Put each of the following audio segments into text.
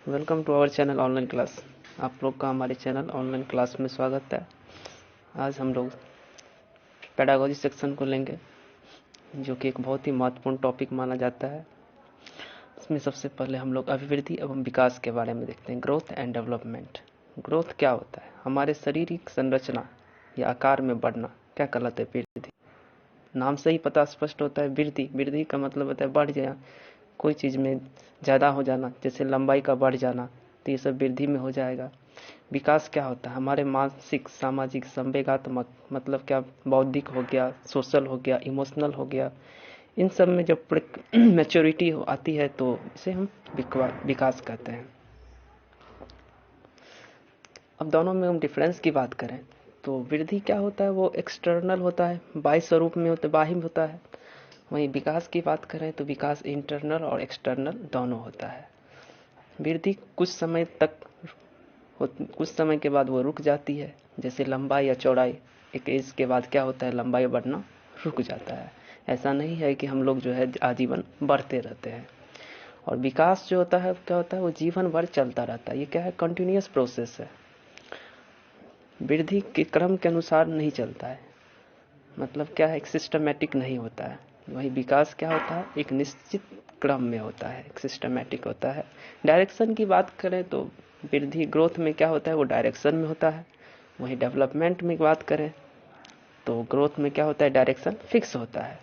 Welcome to our channel online class. आप लोग का हमारे चैनल ऑनलाइन क्लास में स्वागत है। आज हम लोग पेडागोजी सेक्शन को लेंगे, जो कि एक बहुत ही महत्वपूर्ण टॉपिक माना जाता है। इसमें सबसे पहले हम लोग अभिवृद्धि एवं विकास के बारे में देखते हैं। Growth and development. ग्रोथ क्या होता है? हमारे शारीरिक संरचना या आकार में बढ़ना क्या कहलाता है? वृद्धि। नाम से ही पता स्पष्ट होता है। वृद्धि, वृद्धि का मतलब होता है बढ़ जाना, कोई चीज़ में ज़्यादा हो जाना। जैसे लंबाई का बढ़ जाना, तो ये सब वृद्धि में हो जाएगा। विकास क्या होता है? हमारे मानसिक, सामाजिक, संवेगात्मक, मतलब क्या, बौद्धिक हो गया, सोशल हो गया, इमोशनल हो गया, इन सब में जब मैच्योरिटी आती है तो इसे हम विकास कहते हैं। अब दोनों में हम डिफरेंस की बात करें तो वृद्धि क्या होता है? वो एक्सटर्नल होता है, बाह्य स्वरूप में होता है, बाह्य होता है। वहीं विकास की बात करें तो विकास इंटरनल और एक्सटर्नल दोनों होता है। वृद्धि कुछ समय तक, कुछ समय के बाद वो रुक जाती है। जैसे लंबाई या चौड़ाई, एक एज के बाद क्या होता है, लंबाई बढ़ना रुक जाता है। ऐसा नहीं है कि हम लोग जो है आजीवन बढ़ते रहते हैं। और विकास जो होता है क्या होता है? वो जीवन भर चलता रहता है। ये क्या है? कंटिन्यूअस प्रोसेस है। वृद्धि के क्रम के अनुसार नहीं चलता है, मतलब क्या है, एक सिस्टमेटिक नहीं होता है। वही विकास क्या होता है? एक निश्चित क्रम में होता है, एक सिस्टमेटिक होता है। डायरेक्शन की बात करें तो वृद्धि, ग्रोथ में क्या होता है? वो डायरेक्शन में होता है। वही डेवलपमेंट में बात करें तो ग्रोथ में क्या होता है? डायरेक्शन फिक्स होता है।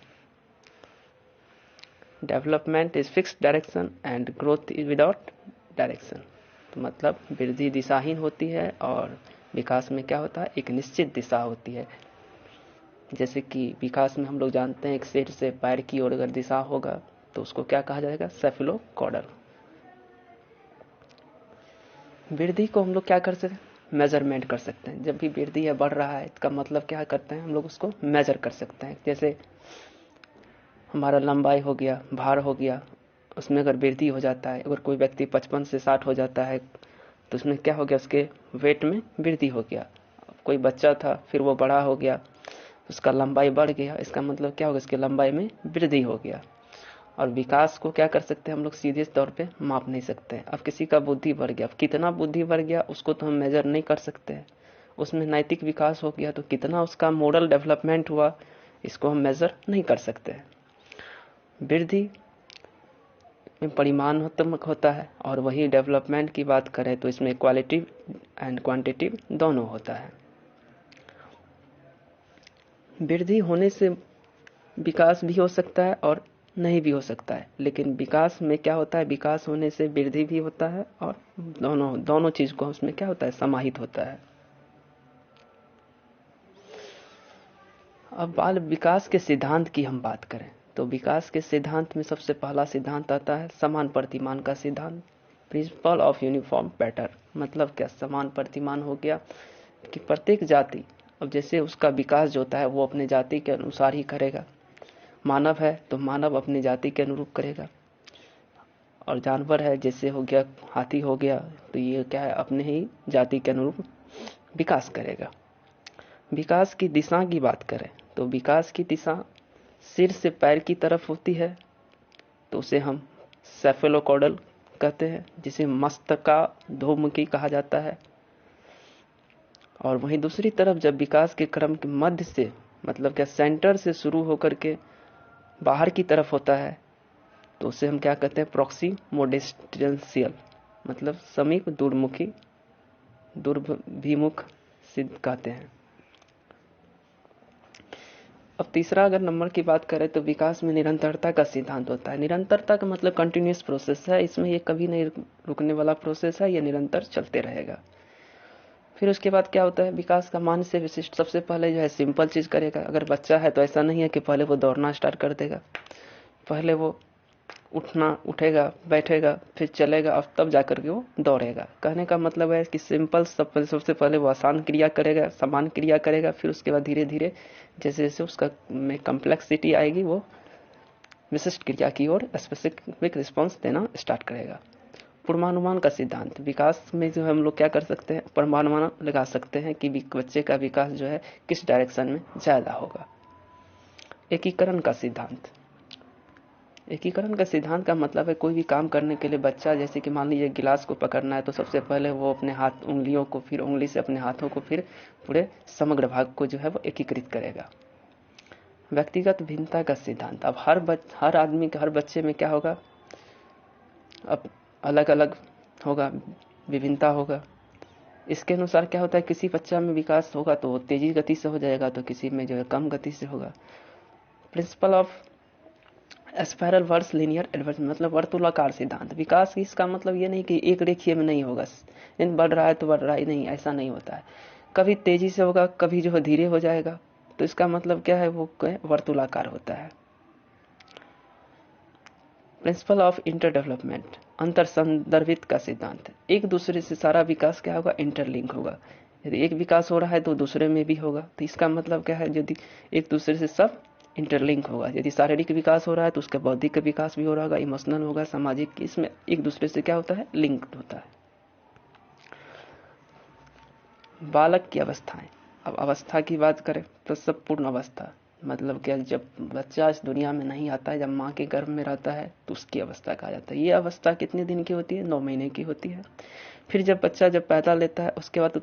Development is fix direction and growth is without direction. तो मतलब वृद्धि दिशाहीन होती है और विकास में क्या होता है? एक निश्चित दिशा होती है। जैसे कि विकास में हम लोग जानते हैं, एक सिर से पैर की ओर अगर दिशा होगा तो उसको क्या कहा जाएगा? सेफेलोकॉर्डल। वृद्धि को हम लोग क्या कर सकते हैं? मेजरमेंट कर सकते हैं। जब भी वृद्धि है, बढ़ रहा है, इसका मतलब क्या करते हैं हम लोग? उसको मेजर कर सकते हैं। जैसे हमारा लंबाई हो गया, भार हो गया, उसमें अगर वृद्धि हो जाता है, अगर कोई व्यक्ति 55 से 60 हो जाता है तो उसमें क्या हो गया? उसके वेट में वृद्धि हो गया। कोई बच्चा था, फिर वो बड़ा हो गया, उसका लंबाई बढ़ गया, इसका मतलब क्या होगा? इसके लंबाई में वृद्धि हो गया। और विकास को क्या कर सकते हैं हम लोग? सीधे तौर पे माप नहीं सकते हैं। अब किसी का बुद्धि बढ़ गया, कितना बुद्धि बढ़ गया उसको तो हम मेजर नहीं कर सकते हैं। उसमें नैतिक विकास हो गया तो कितना उसका मोरल डेवलपमेंट हुआ, इसको हम मेजर नहीं कर सकते हैं। वृद्धि में परिमाणात्मक होता है, और वही डेवलपमेंट की बात करें तो इसमें क्वालिटी एंड क्वांटिटी दोनों होता है। वृद्धि होने से विकास भी हो सकता है और नहीं भी हो सकता है। लेकिन विकास में क्या होता है? विकास होने से वृद्धि भी होता है और दोनों चीज को उसमें क्या होता है? समाहित होता है। अब बाल विकास के सिद्धांत की हम बात करें तो विकास के सिद्धांत में सबसे पहला सिद्धांत आता है समान प्रतिमान का सिद्धांत, प्रिंसिपल ऑफ यूनिफॉर्म पैटर्न। मतलब क्या? समान प्रतिमान हो गया कि प्रत्येक जाति, अब जैसे उसका विकास जो होता है वो अपने जाति के अनुसार ही करेगा। मानव है तो मानव अपनी जाति के अनुरूप करेगा, और जानवर है, जैसे हो गया हाथी हो गया, तो ये क्या है? अपने ही जाति के अनुरूप विकास करेगा। विकास की दिशा की बात करें तो विकास की दिशा सिर से पैर की तरफ होती है, तो उसे हम सेफेलोकॉर्डल कहते हैं, जिसे मस्तकाधोमुखी कहा जाता है। और वहीं दूसरी तरफ जब विकास के क्रम के मध्य से, मतलब क्या, सेंटर से शुरू होकर के बाहर की तरफ होता है, तो उसे हम क्या कहते हैं? प्रॉक्सिमोडिस्टेंशियल, मतलब समीप दूरमुखी, दूरभिमुख सिद्ध कहते हैं। अब तीसरा अगर नंबर की बात करें तो विकास में निरंतरता का सिद्धांत होता है। निरंतरता का मतलब कंटिन्यूअस प्रोसेस है, इसमें ये कभी नहीं रुकने वाला प्रोसेस है, ये निरंतर चलते रहेगा। फिर उसके बाद क्या होता है? विकास का मान से विशिष्ट सबसे पहले जो है सिंपल चीज करेगा। अगर बच्चा है तो ऐसा नहीं है कि पहले वो दौड़ना स्टार्ट कर देगा, पहले वो उठेगा, बैठेगा, फिर चलेगा, और तब जाकर के वो दौड़ेगा। कहने का मतलब है कि सिंपल सबसे पहले वो आसान क्रिया करेगा, समान क्रिया करेगा, फिर उसके बाद धीरे धीरे जैसे जैसे उसका में कम्प्लेक्सिटी आएगी, वो विशिष्ट क्रिया की ओर स्पेसिफिक रिस्पॉन्स देना स्टार्ट करेगा। पूर्वानुमान का सिद्धांत, विकास में जो हम लोग क्या कर सकते हैं? पूर्वानुमान लगा सकते हैं कि बच्चे का विकास जो है किस डायरेक्शन में ज्यादा होगा। एकीकरण का सिद्धांत, एकीकरण का सिद्धांत का मतलब है कोई भी काम करने के लिए बच्चा, जैसे कि मान लीजिए गिलास को पकड़ना है तो सबसे पहले वो अपने हाथ उंगलियों को, फिर उंगली से अपने हाथों को, फिर पूरे समग्र भाग को जो है वो एकीकृत करेगा। व्यक्तिगत भिन्नता का सिद्धांत, अब हर आदमी हर बच्चे में क्या होगा, अब अलग अलग होगा, विभिन्नता होगा। इसके अनुसार क्या होता है, किसी बच्चा में विकास होगा तो तेजी गति से हो जाएगा, तो किसी में जो है कम गति से होगा। Principle of spiral versus linear advancement, मतलब वर्तुलाकार सिद्धांत। विकास इसका मतलब ये नहीं कि एक रेखीय में नहीं होगा, इन बढ़ रहा है तो बढ़ रहा ही नहीं, ऐसा नहीं होता है। कभी तेजी से होगा, कभी जो है धीरे हो जाएगा, तो इसका मतलब क्या है, वो वर्तुलाकार होता है। प्रिंसिपल ऑफ इंटर डेवलपमेंट, अंतर संदर्भित का सिद्धांत। एक दूसरे से सारा विकास क्या होगा, इंटरलिंक होगा। यदि एक विकास हो रहा है तो दूसरे में भी होगा, तो इसका मतलब क्या है, यदि एक दूसरे से सब इंटरलिंक होगा। यदि शारीरिक विकास हो रहा है तो उसका बौद्धिक विकास भी हो रहा होगा, इमोशनल होगा, सामाजिक, इसमें एक दूसरे से क्या होता है, लिंक होता है। बालक की अवस्थाएं, अब अवस्था की बात करें तो सब पूर्ण अवस्था, मतलब क्या, जब बच्चा इस दुनिया में नहीं आता है, जब माँ के गर्भ में रहता है तो उसकी अवस्था कहा जाता है। ये अवस्था कितने दिन की होती है, 9 महीने की होती है। फिर जब बच्चा जब पैदा लेता है उसके बाद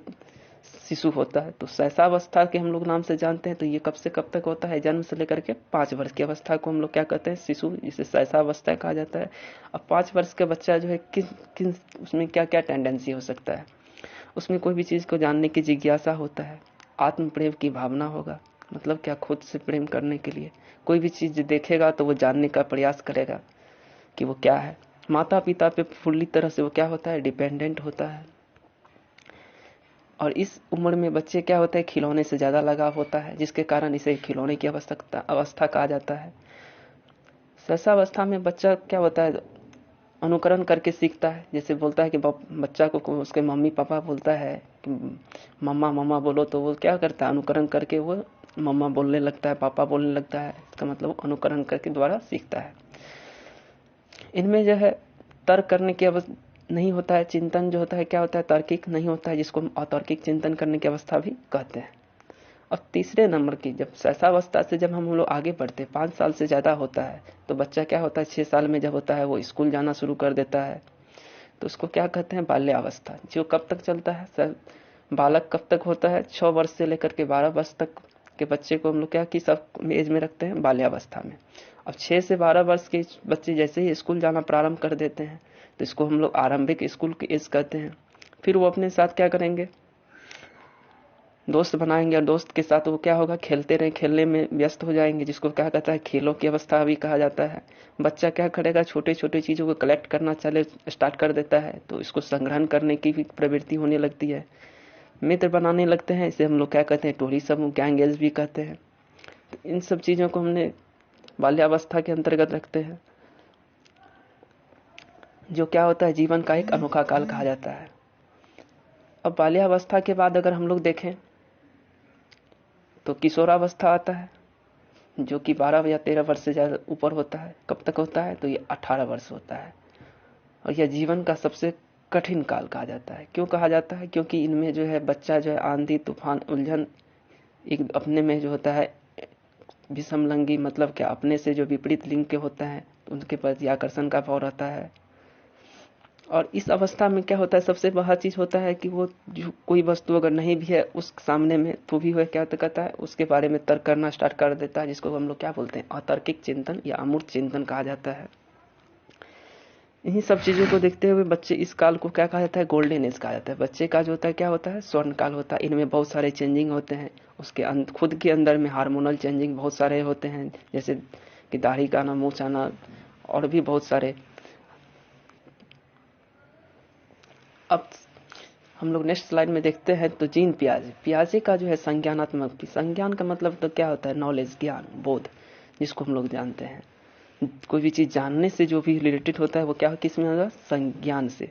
शिशु होता है, तो शैशवावस्था के हम लोग नाम से जानते हैं। तो ये कब से कब तक होता है, जन्म से लेकर के 5 वर्ष की अवस्था को हम लोग क्या कहते हैं, शिशु, जिसे शैशवावस्था कहा जाता है। अब 5 वर्ष का बच्चा जो है किन उसमें क्या क्या टेंडेंसी हो सकता है, उसमें कोई भी चीज को जानने की जिज्ञासा होता है, आत्म प्रेम की भावना होगा, मतलब क्या, खुद से प्रेम करने के लिए कोई भी चीज देखेगा तो वो जानने का प्रयास करेगा कि वो क्या है। माता पिता पे पूरी तरह से वो क्या होता है, डिपेंडेंट होता है। और इस उम्र में बच्चे क्या होता है, खिलौने से ज्यादा लगाव होता है, जिसके कारण इसे खिलौने की अवस्था कहा जाता है। शैशवावस्था में बच्चा क्या होता है, अनुकरण करके सीखता है। जैसे बोलता है कि बच्चा को उसके मम्मी पापा बोलता है कि मम्मा मम्मा बोलो, तो वो क्या करता है, अनुकरण करके वो मम्मा बोलने लगता है, पापा बोलने लगता है। इसका मतलब अनुकरण करके द्वारा सीखता है। इनमें जो है तर्क करने की नहीं होता है, चिंतन जो होता है क्या होता है, तार्किक नहीं होता है, जिसको हम अतार्किक चिंतन करने की अवस्था भी कहते हैं। अब तीसरे नंबर की, जब शैशवावस्था से जब हम लोग आगे बढ़ते, 5 साल से ज्यादा होता है, तो बच्चा क्या होता है, 6 साल में जब होता है वो स्कूल जाना शुरू कर देता है, तो उसको क्या कहते हैं, बाल्यावस्था। जो कब तक चलता है सर, बालक कब तक होता है, 6 वर्ष से लेकर के 12 वर्ष तक के बच्चे को हम लोग क्या किस एज में रखते हैं, बाल्यावस्था में। अब 6 से 12 वर्ष के बच्चे जैसे ही स्कूल जाना प्रारंभ कर देते हैं, तो इसको हम लोग आरंभिक स्कूल की एज कहते हैं। फिर वो अपने साथ क्या करेंगे, दोस्त बनाएंगे, और दोस्त के साथ वो क्या होगा, खेलते रहे, खेलने में व्यस्त हो जाएंगे, जिसको क्या कहता है, खेलों की अवस्था भी कहा जाता है। बच्चा क्या करेगा, छोटे छोटे चीजों को कलेक्ट करना चले स्टार्ट कर देता है, तो इसको संग्रहण करने की भी प्रवृत्ति होने लगती है। मित्र बनाने लगते हैं, इसे हम लोग क्या कहते हैं, टोली समूह, गैंग भी कहते हैं। तो इन सब चीजों को हमने बाल्यावस्था के अंतर्गत रखते हैं, जो क्या होता है, जीवन का एक अनोखा काल कहा जाता है। अब बाल्यावस्था के बाद अगर हम लोग देखें तो किशोरावस्था आता है, जो कि 12 या 13 वर्ष से ज्यादा ऊपर होता है। कब तक होता है, तो ये 18 वर्ष होता है, और यह जीवन का सबसे कठिन काल कहा जाता है। क्यों कहा जाता है, क्योंकि इनमें जो है बच्चा जो है आंधी तूफान उलझन, एक अपने में जो होता है विषमलिंगी, मतलब क्या, अपने से जो विपरीत लिंग के होते हैं उनके प्रति आकर्षण का भाव रहता है। और इस अवस्था में क्या होता है, सबसे बड़ा चीज होता है कि वो जो कोई वस्तु अगर नहीं भी है उस सामने में, तो भी वह क्या करता है, उसके बारे में तर्क करना स्टार्ट कर देता है, जिसको हम लोग क्या बोलते हैं, अतार्किक चिंतन या अमूर्त चिंतन कहा जाता है। इन्हीं सब चीजों को देखते हुए बच्चे इस काल को क्या कहा जाता है, गोल्डन एज कहा जाता है। बच्चे का जो होता है क्या होता है, स्वर्ण काल होता है। इनमें बहुत सारे चेंजिंग होते हैं, उसके खुद के अंदर में हार्मोनल चेंजिंग बहुत सारे होते हैं, जैसे कि दाढ़ी का आना, मूछ आना, और भी बहुत सारे। अब हम लोग नेक्स्ट स्लाइड में देखते हैं, तो जीन पियाजे का जो है संज्ञानात्मक, संज्ञान का मतलब तो क्या होता है, नॉलेज, ज्ञान, बोध, जिसको हम लोग जानते हैं। कोई भी चीज जानने से जो भी रिलेटेड होता है वो क्या किस में होगा, संज्ञान से।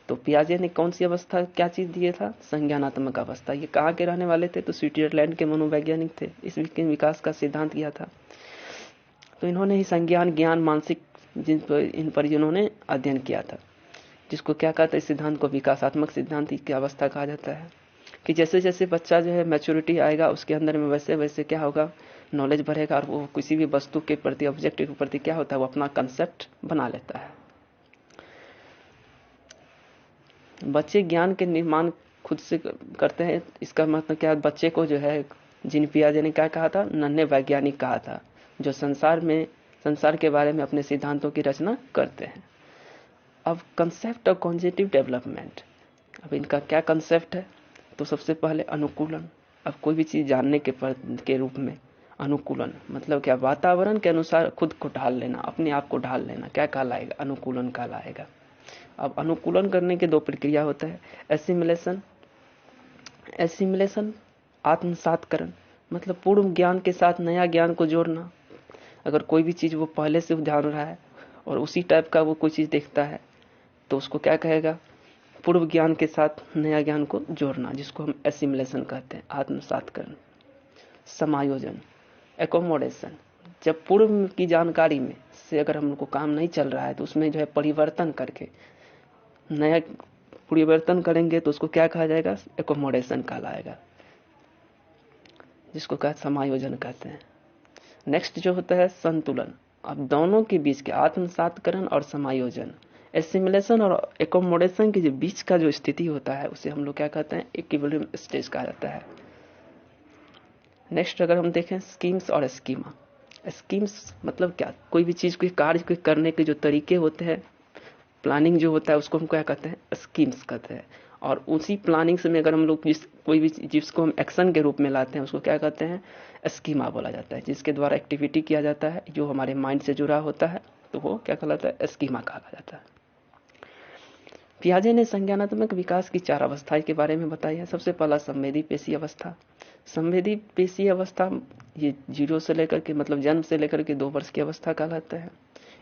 तो पियाजे ने कौन सी अवस्था, क्या चीज दिया था, संज्ञानात्मक अवस्था। ये कहाँ के रहने वाले थे, तो स्विट्जरलैंड के मनोवैज्ञानिक थे, इस विकास का सिद्धांत किया था। तो इन्होंने ही संज्ञान, ज्ञान, मानसिक, इन पर इन्होंने अध्ययन किया था, जिसको क्या कहते हैं, इस सिद्धांत को विकासात्मक सिद्धांत की अवस्था कहा जाता है। कि जैसे जैसे बच्चा जो है मैच्योरिटी आएगा उसके अंदर में, वैसे वैसे क्या होगा, नॉलेज बढ़ेगा और वो किसी भी वस्तु के प्रति, ऑब्जेक्ट के प्रति क्या होता है, वो अपना कंसेप्ट बना लेता है। बच्चे ज्ञान के निर्माण खुद से करते हैं। इसका मतलब क्या, बच्चे को जो है जीन पियाजे ने क्या कहा था, नन्हे वैज्ञानिक कहा था, जो संसार के बारे में अपने सिद्धांतों की रचना करते हैं। अब कंसेप्ट ऑफ कॉग्निटिव डेवलपमेंट, अब इनका क्या कंसेप्ट है, तो सबसे पहले अनुकूलन। अब कोई भी चीज जानने के रूप में अनुकूलन मतलब क्या, वातावरण के अनुसार खुद को ढाल लेना, अपने आप को ढाल लेना, क्या कहलाएगा, अनुकूलन कहलाएगा। अब अनुकूलन करने के दो प्रक्रिया होता है, एसिमिलेशन आत्मसातकरण, मतलब पूर्व ज्ञान के साथ नया ज्ञान को जोड़ना। अगर कोई भी चीज वो पहले से जान रहा है और उसी टाइप का वो कोई चीज देखता है तो उसको क्या कहेगा, पूर्व ज्ञान के साथ नया ज्ञान को जोड़ना, जिसको हम एसिमिलेशन कहते हैं, आत्मसातकरण। समायोजन, एकोमोडेशन, जब पूर्व की जानकारी में से अगर हम लोग को काम नहीं चल रहा है तो उसमें जो है परिवर्तन करके नया परिवर्तन करेंगे तो उसको क्या कहा जाएगा, एकोमोडेशन कहलाएगा, जिसको क्या समायोजन कहते हैं। नेक्स्ट जो होता है संतुलन। अब दोनों के बीच के आत्मसातकरण और समायोजन, एसिमिलेशन और एकोमोडेशन के बीच का जो स्थिति होता है उसे हम लोग क्या कहते हैं, इक्विलिब्रियम स्टेज कहा जाता है। नेक्स्ट अगर हम देखें स्कीम्स और स्कीमा। स्कीम्स मतलब क्या, कोई भी चीज के कार्य करने के जो तरीके होते हैं, प्लानिंग जो होता है उसको हम क्या कहते हैं, स्कीम्स कहते हैं। और उसी प्लानिंग से में अगर हम लोग कोई भी जिसको हम एक्शन के रूप में लाते हैं उसको क्या कहते हैं, स्कीमा बोला जाता है। जिसके द्वारा एक्टिविटी किया जाता है जो हमारे माइंड से जुड़ा होता है तो वो क्या कहलाता है, स्कीमा कहा जाता है। पियाजे ने संज्ञानात्मक विकास की 4 अवस्थाएं के बारे में बताई है। सबसे पहला संवेदी पेशी अवस्था। संवेदी पेशी अवस्था ये 0 से लेकर के मतलब जन्म से लेकर के 2 वर्ष की अवस्था कहलाता है।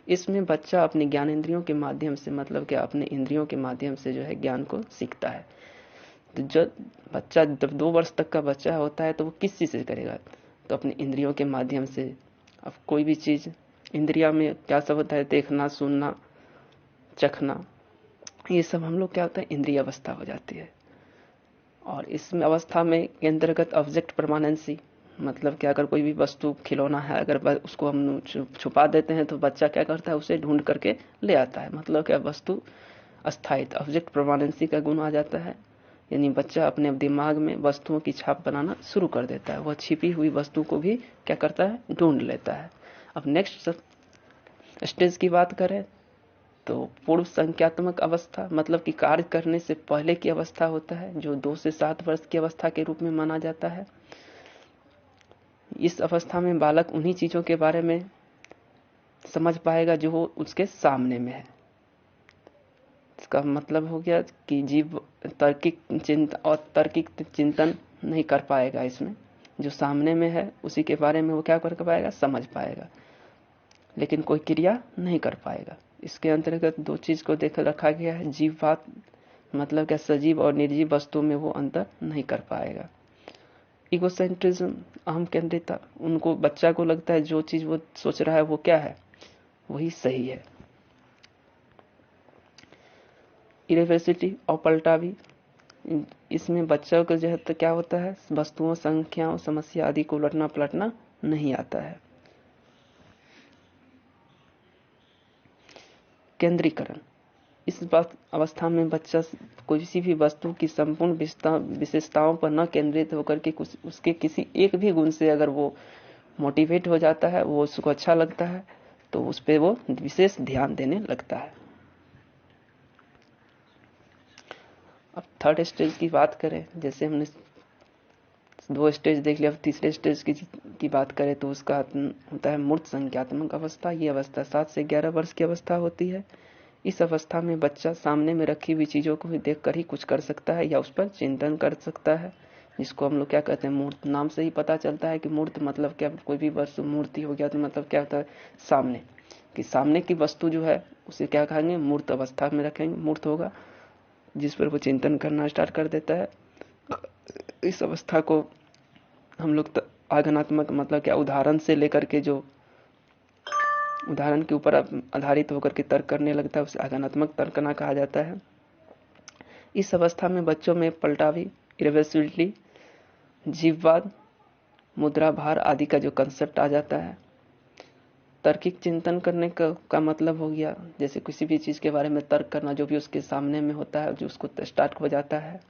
इसमें बच्चा अपने ज्ञान इंद्रियों के माध्यम से मतलब क्या, अपने इंद्रियों के माध्यम से जो है ज्ञान को सीखता है। तो जब बच्चा 2 वर्ष तक का बच्चा होता है तो वो किस चीज से करेगा, तो अपने इंद्रियों के माध्यम से। अब कोई भी चीज इंद्रिया में क्या सब होता है, देखना, सुनना, चखना, ये सब हम लोग क्या होता है, इंद्रिय अवस्था हो जाती है। और इस अवस्था में के अंतर्गत ऑब्जेक्ट परमानेंसी मतलब क्या, अगर कोई भी वस्तु खिलौना है अगर उसको हम छुपा देते हैं तो बच्चा क्या करता है, उसे ढूंढ करके ले आता है। मतलब क्या, वस्तु अस्थायित्व, ऑब्जेक्ट परमानेंसी का गुण आ जाता है। यानी बच्चा अपने दिमाग में वस्तुओं की छाप बनाना शुरू कर देता है, वह छिपी हुई वस्तु को भी क्या करता है, ढूंढ लेता है। अब नेक्स्ट स्टेज की बात करें तो पूर्व संज्ञात्मक अवस्था मतलब कि कार्य करने से पहले की अवस्था होता है, जो 2 से 7 वर्ष की अवस्था के रूप में माना जाता है। इस अवस्था में बालक उन्हीं चीजों के बारे में समझ पाएगा जो उसके सामने में है। इसका मतलब हो गया कि जीव तार्किक चिंतन नहीं कर पाएगा, इसमें जो सामने में है उसी के बारे में वो क्या कर पाएगा, समझ पाएगा, लेकिन कोई क्रिया नहीं कर पाएगा। इसके अंतर्गत 2 चीज को देख रखा गया है, जीववाद मतलब क्या, सजीव और निर्जीव वस्तु में वो अंतर नहीं कर पाएगा। इगोसेंट्रिज्म, अहम केंद्रिता, उनको बच्चा को लगता है जो चीज वो सोच रहा है वो क्या है, वही सही है। इरेवर्सिटी और पलटावी, इसमें बच्चों को जो है तो क्या होता है, वस्तुओं, संख्याओं, समस्या आदि को उलटना पलटना नहीं आता है। केंद्रीकरण, इस अवस्था में बच्चा किसी भी वस्तु की संपूर्ण विशेषताओं पर न केंद्रित होकर के उसके किसी एक भी गुण से अगर वो मोटिवेट हो जाता है, वो उसको अच्छा लगता है तो उस पर वो विशेष ध्यान देने लगता है। अब थर्ड स्टेज की बात करें, जैसे हमने 2 स्टेज देख लिया, अब तीसरे स्टेज की बात करें तो उसका होता है मूर्त संज्ञात्मक अवस्था। ये अवस्था 7 से 11 वर्ष की अवस्था होती है। इस अवस्था में बच्चा सामने में रखी हुई चीजों को देखकर ही कुछ कर सकता है या उस पर चिंतन कर सकता है, जिसको हम लोग क्या कहते हैं, मूर्त। नाम से ही पता चलता है कि मूर्त मतलब क्या, कोई भी वस्तु मूर्ति हो गया तो मतलब क्या होता है, सामने कि सामने की वस्तु जो है उसे क्या कहेंगे, मूर्त अवस्था में रखेंगे, मूर्त होगा, जिस पर वो चिंतन करना स्टार्ट कर देता है। इस अवस्था को हम लोग आगमनात्मक मतलब क्या, उदाहरण से लेकर के जो उदाहरण के ऊपर आधारित होकर के तर्क करने लगता है उसे आगमनात्मक तर्कना कहा जाता है। इस अवस्था में बच्चों में पलटावी, इरिवर्सिबिलिटी, जीववाद मुद्रा, भार आदि का जो कंसेप्ट आ जाता है। तार्किक चिंतन करने का मतलब हो गया जैसे किसी भी चीज के बारे में तर्क करना, जो भी उसके सामने में होता है, जो उसको स्टार्ट हो जाता है।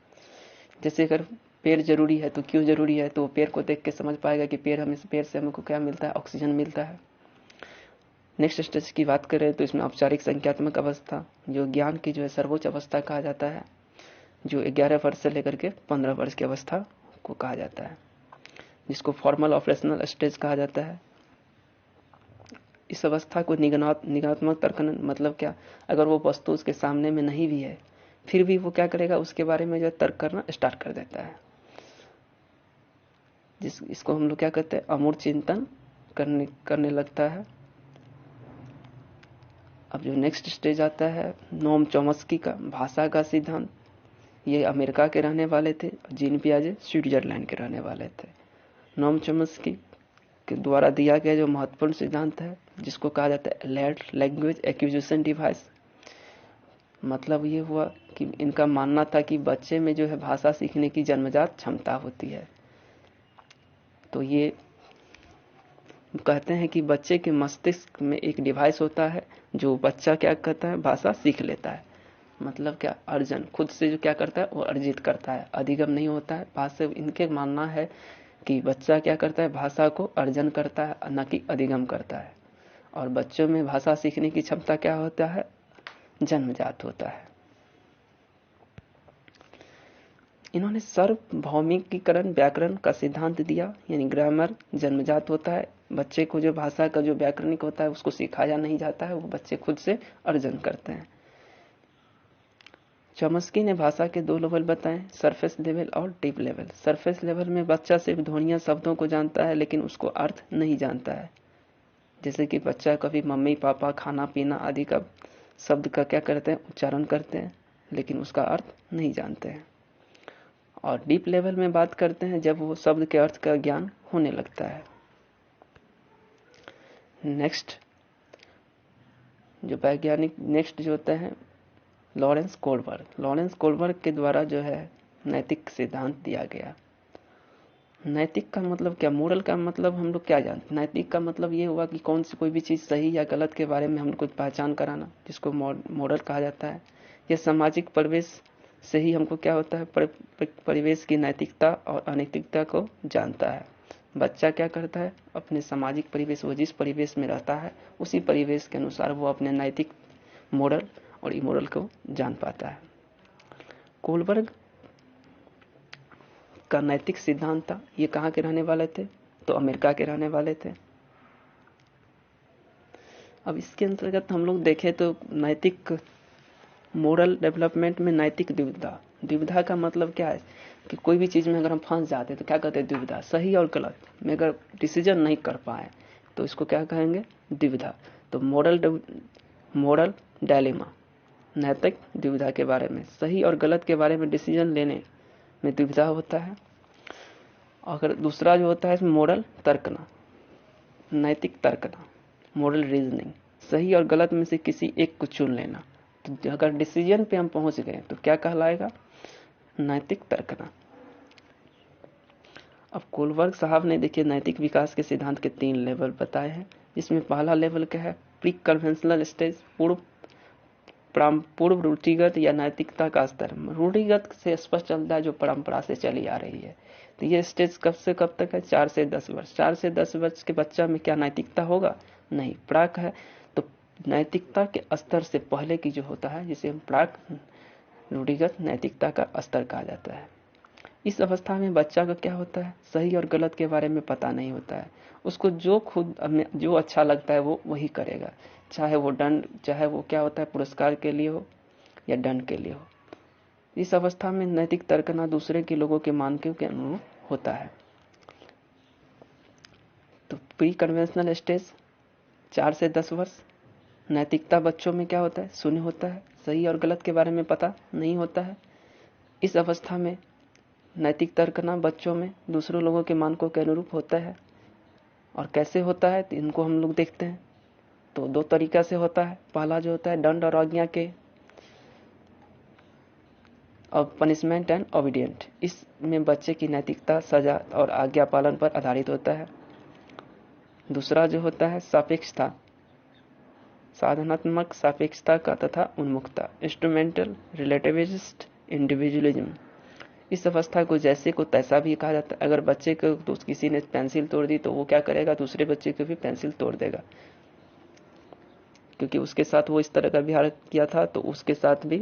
जैसे अगर पेड़ जरूरी है तो क्यों जरूरी है, तो वो पेड़ को देख के समझ पाएगा कि पेड़ से हमको क्या मिलता है, ऑक्सीजन मिलता है। नेक्स्ट स्टेज की बात करें तो इसमें औपचारिक संख्यात्मक अवस्था, जो ज्ञान की जो है सर्वोच्च अवस्था कहा जाता है, जो 11 वर्ष से लेकर के 15 वर्ष की अवस्था को कहा जाता है, जिसको फॉर्मल ऑपरेशनल स्टेज कहा जाता है। इस अवस्था को निगमनात्मक तर्कन मतलब क्या, अगर वो वस्तु उसके सामने में नहीं भी है फिर भी वो क्या करेगा, उसके बारे में जो तर्क करना स्टार्ट कर देता है। इसको हम लोग क्या कहते हैं, अमूर्त चिंतन करने लगता है। अब जो नेक्स्ट स्टेज आता है नोम चॉम्स्की का भाषा का सिद्धांत, ये अमेरिका के रहने वाले थे, जीन पियाजे स्विट्जरलैंड के रहने वाले थे। नोम चॉम्स्की के द्वारा दिया गया जो महत्वपूर्ण सिद्धांत है, जिसको कहा जाता है लैड लैंग्वेज एक्विजिशन डिवाइस। मतलब ये हुआ कि इनका मानना था कि बच्चे में जो है भाषा सीखने की जन्मजात क्षमता होती है। तो ये कहते हैं कि बच्चे के मस्तिष्क में एक डिवाइस होता है जो बच्चा क्या करता है, भाषा सीख लेता है। मतलब क्या, अर्जन खुद से जो क्या करता है वो अर्जित करता है, अधिगम नहीं होता है। भाषा इनके मानना है कि बच्चा क्या करता है, भाषा को अर्जन करता है, न कि अधिगम करता है। और बच्चों में भाषा सीखने की क्षमता क्या होता है, जन्मजात होता है। इन्होंने सार्वभौमिकीकरण व्याकरण का सिद्धांत दिया, यानी ग्रामर जन्मजात होता है। बच्चे को जो भाषा का जो व्याकरणिक होता है उसको सिखाया नहीं जाता है, वो बच्चे खुद से अर्जन करते हैं। चॉम्स्की ने भाषा के 2 लेवल बताए, सरफेस लेवल और डीप लेवल। सरफेस लेवल में बच्चा सिर्फ ध्वनियां शब्दों को जानता है लेकिन उसको अर्थ नहीं जानता है। जैसे कि बच्चा कभी मम्मी पापा खाना पीना आदि का शब्द का क्या करते हैं, उच्चारण करते हैं, लेकिन उसका अर्थ नहीं जानते हैं। और डीप लेवल में बात करते हैं जब वो शब्द के अर्थ का ज्ञान होने लगता है। नेक्स्ट जो होता है लॉरेंस कोलबर्ग के द्वारा जो है नैतिक सिद्धांत दिया गया। नैतिक का मतलब क्या, मोरल का मतलब हम लोग क्या जानते हैं। नैतिक का मतलब ये हुआ कि कौन सी कोई भी चीज सही या गलत के बारे में हम कुछ पहचान कराना, जिसको मोरल कहा जाता है। यह सामाजिक परिवेश से ही हमको क्या होता है, परिवेश की नैतिकता और अनैतिकता को जानता है। बच्चा क्या करता है, अपने सामाजिक परिवेश, वो जिस परिवेश में रहता है उसी परिवेश के अनुसार वो अपने नैतिक, मोरल और इमोरल को जान पाता है। कोलबर्ग का नैतिक सिद्धांत था, ये कहाँ के रहने वाले थे, तो अमेरिका के रहने वाले थे। अब इसके अंतर्गत हम लोग देखें तो नैतिक मोरल डेवलपमेंट में नैतिक द्विविधा का मतलब क्या है कि कोई भी चीज में अगर हम फंस जाते हैं तो क्या कहते हैं, द्विविधा। सही और गलत में अगर डिसीजन नहीं कर पाए तो इसको क्या कहेंगे, द्विविधा। तो मोरल डायलेमा, नैतिक द्विविधा के बारे में, सही और गलत के बारे में डिसीजन लेने में द्विविधा होता है। अगर दूसरा जो होता है मोरल तर्कना, नैतिक तर्कना, मोरल रीजनिंग, सही और गलत में से किसी एक को चुन लेना। तो अगर डिसीजन पे हम पहुंच गए तो क्या कहलाएगा, नैतिक तर्कना। अब कोलबर्ग साहब ने देखिए नैतिक विकास के सिद्धांत के 3 लेवल बताए हैं, जिसमें पहला लेवल क्या है, प्री कन्वेंशनल स्टेज, पूर्व रूढ़िगत या नैतिकता का स्तर। रूढ़िगत से स्पष्ट चलता है जो परंपरा से चली आ रही है। तो ये स्टेज कब से कब तक है, 4 से 10 वर्ष। 4 से 10 वर्ष के बच्चा में क्या नैतिकता होगा, नहीं, प्राक है। तो नैतिकता के स्तर से पहले की जो होता है जिसे हम प्राक रूढ़िगत नैतिकता का स्तर कहा जाता है। इस अवस्था में बच्चा का क्या होता है, सही और गलत के बारे में पता नहीं होता है। उसको जो खुद जो अच्छा लगता है वो वही करेगा, चाहे वो क्या होता है, पुरस्कार के लिए हो या दंड के लिए हो। इस अवस्था में नैतिक तर्कना दूसरे के लोगों के मानकों के अनुरूप होता है। तो प्री कन्वेंशनल स्टेज 4 से 10 वर्ष। नैतिकता बच्चों में क्या होता है, शून्य होता है, सही और गलत के बारे में पता नहीं होता है। इस अवस्था में नैतिक तर्कना बच्चों में दूसरों लोगों के मानकों के अनुरूप होता है। और कैसे होता है तो इनको हम लोग देखते हैं। तो 2 तरीका से होता है। पहला जो होता है दंड और आज्ञा के और पनिशमेंट एंड ओबीडियंट, इसमें बच्चे की नैतिकता सजा और आज्ञा पालन पर आधारित होता है। दूसरा जो होता है सापेक्षता, साधनात्मक सापेक्षता का तथा उन्मुखता, इंस्ट्रूमेंटल रिलेटिविस्ट इंडिविजुअलिज्म, इस अवस्था को जैसे को तैसा भी कहा जाता है। अगर बच्चे को तो किसी ने पेंसिल तोड़ दी तो वो क्या करेगा, दूसरे बच्चे को भी पेंसिल तोड़ देगा, क्योंकि उसके साथ वो इस तरह का व्यवहार किया था तो उसके साथ भी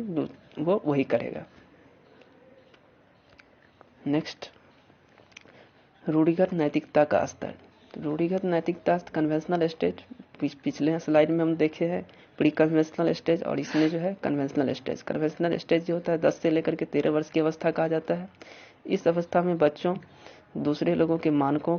वो वही करेगा। नेक्स्ट, रूढ़िगत नैतिकता का स्तर। रूढ़िगत नैतिकता कन्वेंशनल स्टेज, पिछले स्लाइड में हम देखे हैं प्री कन्वेंशनल स्टेज, और इसमें जो है कन्वेंशनल स्टेज। कन्वेंशनल स्टेज जो होता है 10 से लेकर के 13 वर्ष की अवस्था कहा जाता है। इस अवस्था में बच्चों दूसरे लोगों के मानकों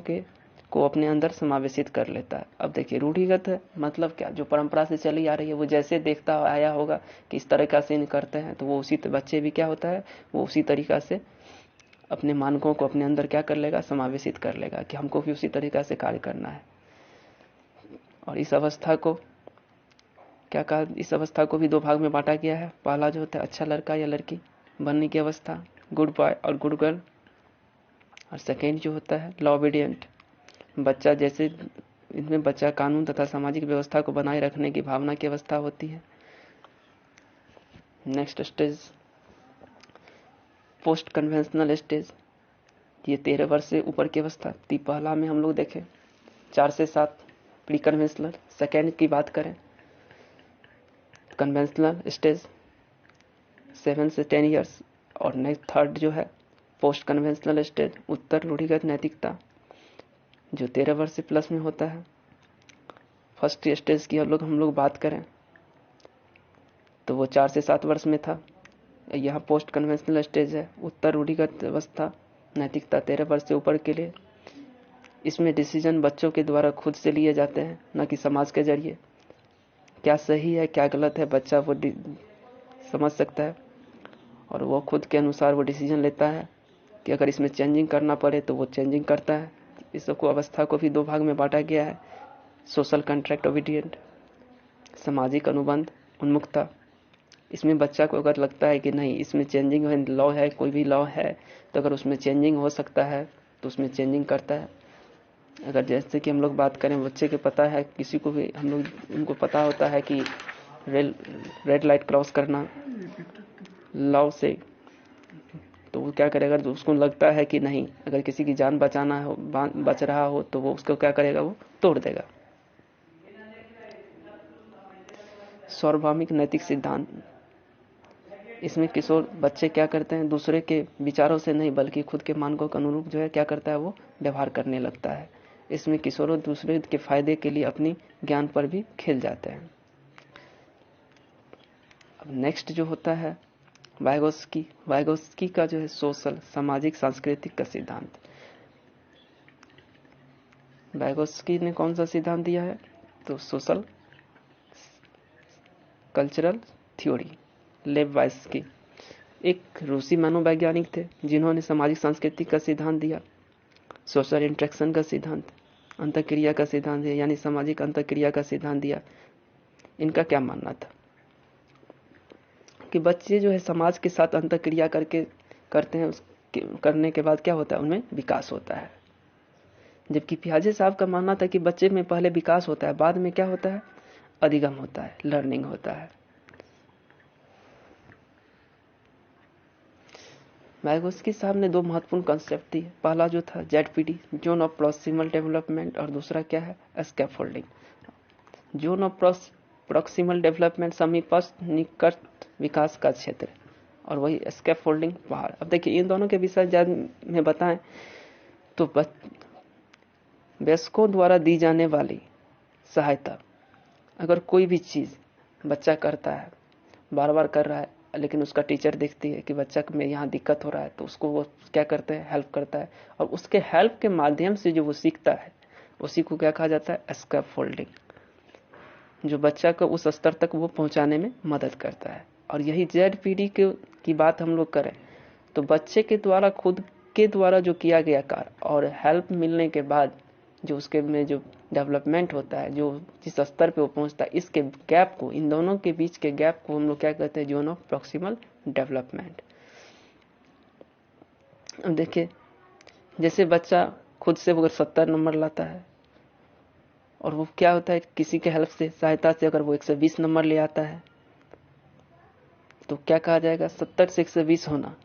को अपने अंदर समावेशित कर लेता है। अब देखिए रूढ़िगत है मतलब क्या, जो परंपरा से चली आ रही है, वो जैसे देखता आया होगा कि इस तरीका से इन करते हैं तो वो उसी बच्चे भी क्या होता है, वो उसी तरीका से अपने मानकों को अपने अंदर क्या कर लेगा, समावेशित कर लेगा कि हमको भी उसी तरीका से कार्य करना है। और इस अवस्था को क्या कहा, इस अवस्था को भी 2 भाग में बांटा गया है। पहला जो होता है अच्छा लड़का या लड़की बनने की अवस्था, गुड बॉय और गुड गर्ल, और सेकेंड जो होता है लॉ ओबीडियंट, बच्चा जैसे, इनमें बच्चा कानून तथा सामाजिक व्यवस्था को बनाए रखने की भावना की अवस्था होती है। Next stage post conventional stage, ये 13 वर्ष से ऊपर की अवस्था। पहला में हम लोग देखें 4 से 7 प्री कन्वेंशनल, सेकेंड की बात करें कन्वेंशनल स्टेज 7 से 10 ईयर्स, और नेक्स्ट थर्ड जो है पोस्ट कन्वेंशनल स्टेज उत्तर रूढ़िगत नैतिकता, जो 13 वर्ष से प्लस में होता है। फर्स्ट स्टेज की हम लोग बात करें तो वो 4 से 7 वर्ष में था। यहाँ पोस्ट कन्वेंशनल स्टेज है उत्तर रूढ़िगत अवस्था नैतिकता 13 वर्ष से ऊपर के लिए। इसमें डिसीजन बच्चों के द्वारा खुद से लिए जाते हैं, न कि समाज के जरिए। क्या सही है क्या गलत है बच्चा वो समझ सकता है, और वो खुद के अनुसार वो डिसीजन लेता है कि अगर इसमें चेंजिंग करना पड़े तो वो चेंजिंग करता है। इस सबको अवस्था को भी 2 भाग में बांटा गया है, सोशल कॉन्ट्रैक्ट ओबीडियंट, सामाजिक अनुबंध उन्मुखता। इसमें बच्चा को अगर लगता है कि नहीं इसमें चेंजिंग है, लॉ है, कोई भी लॉ है तो अगर उसमें चेंजिंग हो सकता है तो उसमें चेंजिंग करता है। अगर जैसे कि हम लोग बात करें बच्चे के पता है, किसी को भी हम लोग उनको पता होता है कि रेड लाइट क्रॉस करना लॉ से, तो वो क्या करेगा, तो उसको लगता है कि नहीं अगर किसी की जान बचाना हो, बच रहा हो तो वो उसको क्या करेगा, वो तोड़ देगा। सार्वभौमिक नैतिक सिद्धांत, इसमें किशोर बच्चे क्या करते हैं, दूसरे के विचारों से नहीं बल्कि खुद के मानकों के अनुरूप जो है क्या करता है, वो व्यवहार करने लगता है। इसमें किशोर दूसरे के फायदे के लिए अपनी ज्ञान पर भी खेल जाते हैं। अब नेक्स्ट जो होता है वाइगोस्की का जो है सोशल सामाजिक सांस्कृतिक का सिद्धांत। वाइगोस्की ने कौन सा सिद्धांत दिया है, तो सोशल कल्चरल थ्योरी। लेव वाइस्की एक रूसी मनोवैज्ञानिक थे जिन्होंने सामाजिक सांस्कृतिक का सिद्धांत दिया, सोशल इंटरेक्शन का सिद्धांत, अंतःक्रिया का सिद्धांत है, यानी सामाजिक अंतःक्रिया का सिद्धांत दिया। इनका क्या मानना था कि बच्चे जो है समाज के साथ अंतःक्रिया करते हैं, करने के बाद क्या होता है, उनमें विकास होता है। जबकि पियाजे साहब का मानना था कि बच्चे में पहले विकास होता है, बाद में क्या होता है, अधिगम होता है, लर्निंग होता है। वाइगोस्की साहब ने 2 महत्वपूर्ण कंसेप्ट दिए। पहला जो था ZPD, zone of proximal development, और दूसरा क्या है, scaffolding. Zone of proximal development समीपस्थ निकट विकास का क्षेत्र, और वही स्कैफोल्डिंग पहाड़। अब देखिए इन दोनों के विषय में बताएं तो वयस्कों द्वारा दी जाने वाली सहायता, अगर कोई भी चीज बच्चा करता है, बार बार कर रहा है, लेकिन उसका टीचर देखती है कि बच्चा में यहाँ दिक्कत हो रहा है तो उसको वो क्या करते हैं, हेल्प करता है, और उसके हेल्प के माध्यम से जो वो सीखता है उसी को क्या कहा जाता है, स्कैफोल्डिंग, जो बच्चा को उस स्तर तक वो पहुंचाने में मदद करता है। और यही जेडपीडी की बात हम लोग करें तो बच्चे के द्वारा खुद के द्वारा जो किया गया कार्य और हेल्प मिलने के बाद जो उसके में जो डेवलपमेंट होता है, जो जिस स्तर पे वो पहुंचता है, इसके गैप को, इन दोनों के बीच के गैप को हम लोग क्या कहते हैं, जोन ऑफ प्रॉक्सिमल डेवलपमेंट। अब देखिए, जैसे बच्चा खुद से अगर 70 नंबर लाता है और वो क्या होता है, किसी के हेल्प से, सहायता से अगर वो 120 नंबर ले आता है तो क्या कहा जाएगा, 70 से 120 होना।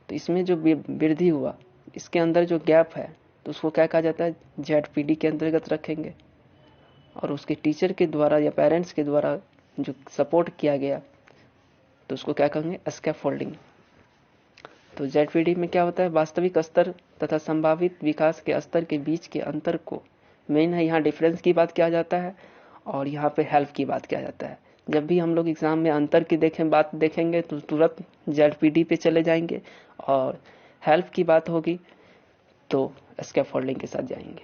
तो इसमें जो वृद्धि हुआ, इसके अंदर जो गैप है, तो उसको क्या कहा जाता है, ZPD के अंतर्गत रखेंगे। और उसके टीचर के द्वारा या पेरेंट्स के द्वारा जो सपोर्ट किया गया तो उसको क्या कहेंगे, स्कैफोल्डिंग। तो ZPD में क्या होता है, वास्तविक स्तर तथा संभावित विकास के स्तर के बीच के अंतर को मेन है, यहाँ डिफरेंस की बात किया जाता है और यहाँ पे हेल्प की बात किया जाता है। जब भी हम लोग एग्जाम में अंतर की बात देखेंगे तो तुरंत ZPD पे चले जाएंगे, और हेल्प की बात होगी तो स्कैफोल्डिंग के साथ जाएंगे।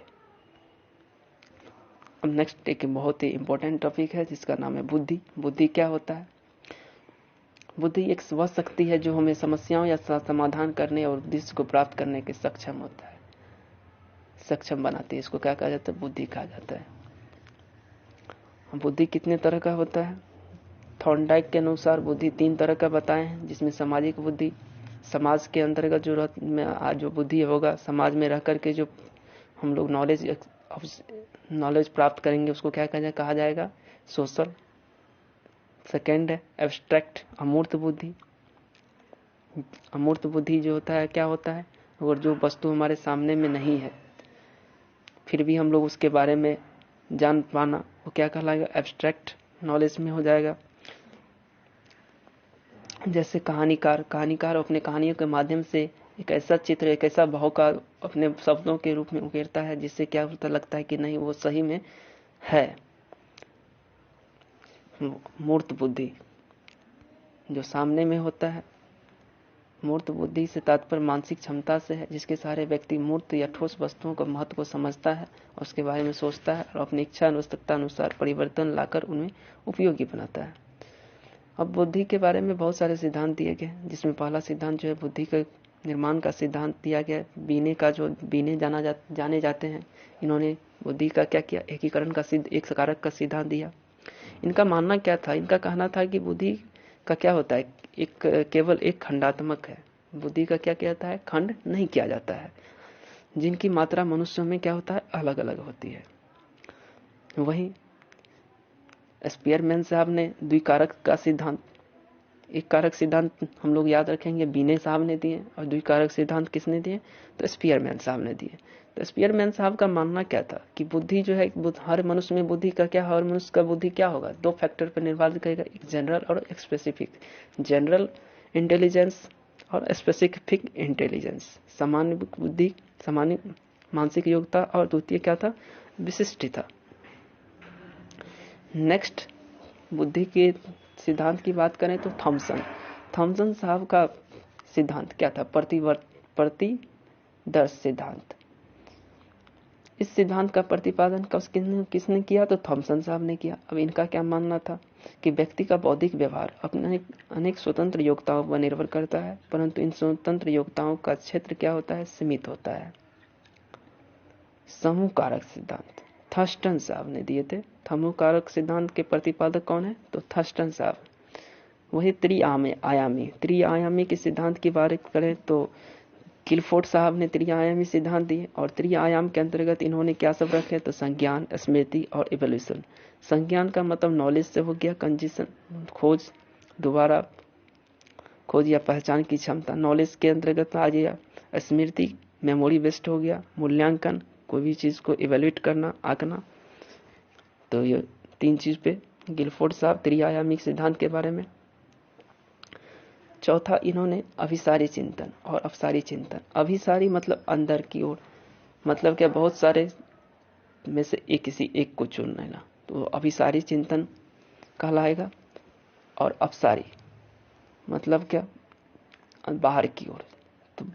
अब नेक्स्ट एक बहुत ही इंपॉर्टेंट टॉपिक है जिसका नाम है बुद्धि। बुद्धि क्या होता है? बुद्धि एक वह शक्ति है जो हमें समस्याओं या समाधान करने और उद्देश्य को प्राप्त करने के सक्षम होता है, सक्षम बनाती है। इसको क्या कहा जाता है, बुद्धि कहा जाता है। बुद्धि कितने तरह का होता है? थॉर्नडाइक के अनुसार बुद्धि 3 तरह का बताए हैं, जिसमें सामाजिक बुद्धि, समाज के अंतर्गत जो बुद्धि होगा, समाज में रह करके जो हम लोग नॉलेज प्राप्त करेंगे उसको क्या कहा जाएगा, सोशल। सेकेंड है एब्स्ट्रैक्ट, अमूर्त बुद्धि। अमूर्त बुद्धि जो होता है, क्या होता है, और जो वस्तु हमारे सामने में नहीं है फिर भी हम लोग उसके बारे में जान पाना, वो क्या कहलाएगा, एब्स्ट्रैक्ट नॉलेज में हो जाएगा। जैसे कहानीकार अपने कहानियों के माध्यम से एक ऐसा चित्र, एक ऐसा भाव का अपने शब्दों के रूप में उकेरता है जिससे क्या होता लगता है कि नहीं वो सही में है। मूर्त बुद्धि जो सामने में होता है। मूर्त बुद्धि से तात्पर्य मानसिक क्षमता से है, जिसके सहारे व्यक्ति मूर्त या ठोस वस्तुओं का महत्व को समझता है और उसके बारे में सोचता है और अपनी इच्छा आवश्यकता अनुसार परिवर्तन लाकर उन्हें उपयोगी बनाता है। अब बुद्धि के बारे में बहुत सारे सिद्धांत दिए गए, जिसमें पहला सिद्धांत जो है बुद्धि के निर्माण का सिद्धांत दिया गया। बीने जाने जाते हैं, इन्होंने बुद्धि का क्या किया, एकीकरण का एक कारक का सिद्धांत दिया। इनका मानना क्या था, इनका कहना था कि बुद्धि का क्या होता है, केवल एक खंडात्मक है। बुद्धि का क्या कहता है, खंड नहीं किया जाता है, जिनकी मात्रा मनुष्यों में क्या होता है, अलग अलग होती है। वहीं स्पीयरमैन साहब ने द्विकारक का सिद्धांत, एक कारक सिद्धांत हम लोग याद रखेंगे बीने साहब ने दिए, और द्विकारक सिद्धांत किसने दिए, तो स्पीयरमैन साहब ने दिए। तो स्पीयरमैन साहब का मानना क्या था कि बुद्धि जो है, हर मनुष्य में बुद्धि का क्या, हर मनुष्य का बुद्धि क्या होगा, 2 फैक्टर पर निर्भर करेगा, एक जनरल और एक स्पेसिफिक। जनरल इंटेलिजेंस और स्पेसिफिक इंटेलिजेंस, सामान्य बुद्धि, सामान्य मानसिक योग्यता, और द्वितीय क्या था, विशिष्टता। नेक्स्ट बुद्धि के सिद्धांत की बात करें तो थॉमसन साहब का सिद्धांत क्या था, प्रतिदर्श सिद्धांत। इस सिद्धांत का प्रतिपादन किसने किया, तो थॉमसन साहब ने किया। अब इनका क्या मानना था कि व्यक्ति का बौद्धिक व्यवहार अपने अनेक स्वतंत्र योग्यताओं पर निर्भर करता है, परंतु इन स्वतंत्र योग्यताओं का क्षेत्र क्या होता है, सीमित होता है। समूह कारक सिद्धांत थर्स्टन साहब ने दिए थे। समूह कारक सिद्धांत के प्रतिपादक कौन है, तो थर्स्टन साहब। वही त्रिआयामी के सिद्धांत की बात करें तो गिलफोर्ड साहब ने त्रिआयामी सिद्धांत दिए, और त्रिआयाम के अंतर्गत इन्होंने क्या सब रखे, तो संज्ञान, स्मृति और इवोल्यूशन। संज्ञान का मतलब नॉलेज से हो गया, कंजीशन, खोज, दोबारा खोज या पहचान की क्षमता, नॉलेज के अंतर्गत आ गया। स्मृति मेमोरी बेस्ड हो गया, मूल्यांकन, कोई भी चीज को इवेल्युएट करना, आंकना। तो ये 3 चीज पे गिलफोर्ड साहब त्रिआयामी सिद्धांत के बारे में। चौथा इन्होंने अभिसारी चिंतन और अपसारी चिंतन। अभिसारी मतलब अंदर की ओर, मतलब क्या, बहुत सारे में से किसी एक को चुन लेना, तो अभिसारी चिंतन कहलाएगा। और अपसारी मतलब क्या, बाहर की ओर। तो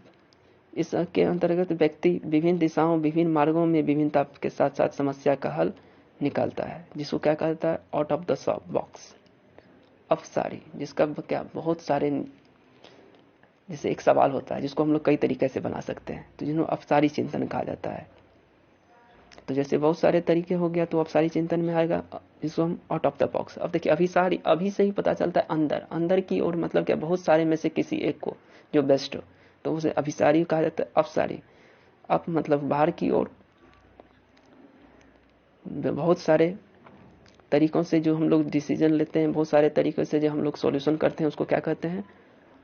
इसके अंतर्गत व्यक्ति विभिन्न दिशाओं, विभिन्न मार्गों में विभिन्नता के साथ साथ समस्या का हल निकालता है, जिसको क्या कहता है, आउट ऑफ द बॉक्स। अपसारी जिसका क्या, बहुत सारे, जैसे एक सवाल होता है जिसको हम लोग कई तरीके से बना सकते हैं, तो जिन्होंने अपसारी चिंतन कहा जाता है। तो जैसे बहुत सारे तरीके हो गया तो अपसारी चिंतन में आएगा, जिसको हम आउट ऑफ द बॉक्स। अब देखिए अभिसारी, अभी से ही पता चलता है अंदर की ओर, मतलब क्या, बहुत सारे में से किसी एक को जो बेस्ट हो, तो उसे अभिसारी कहा जाता है। अपसारी, अप मतलब बाहर की ओर, बहुत सारे तरीकों से जो हम लोग डिसीजन लेते हैं, बहुत सारे तरीकों से जो हम लोग सॉल्यूशन करते हैं, उसको क्या कहते हैं,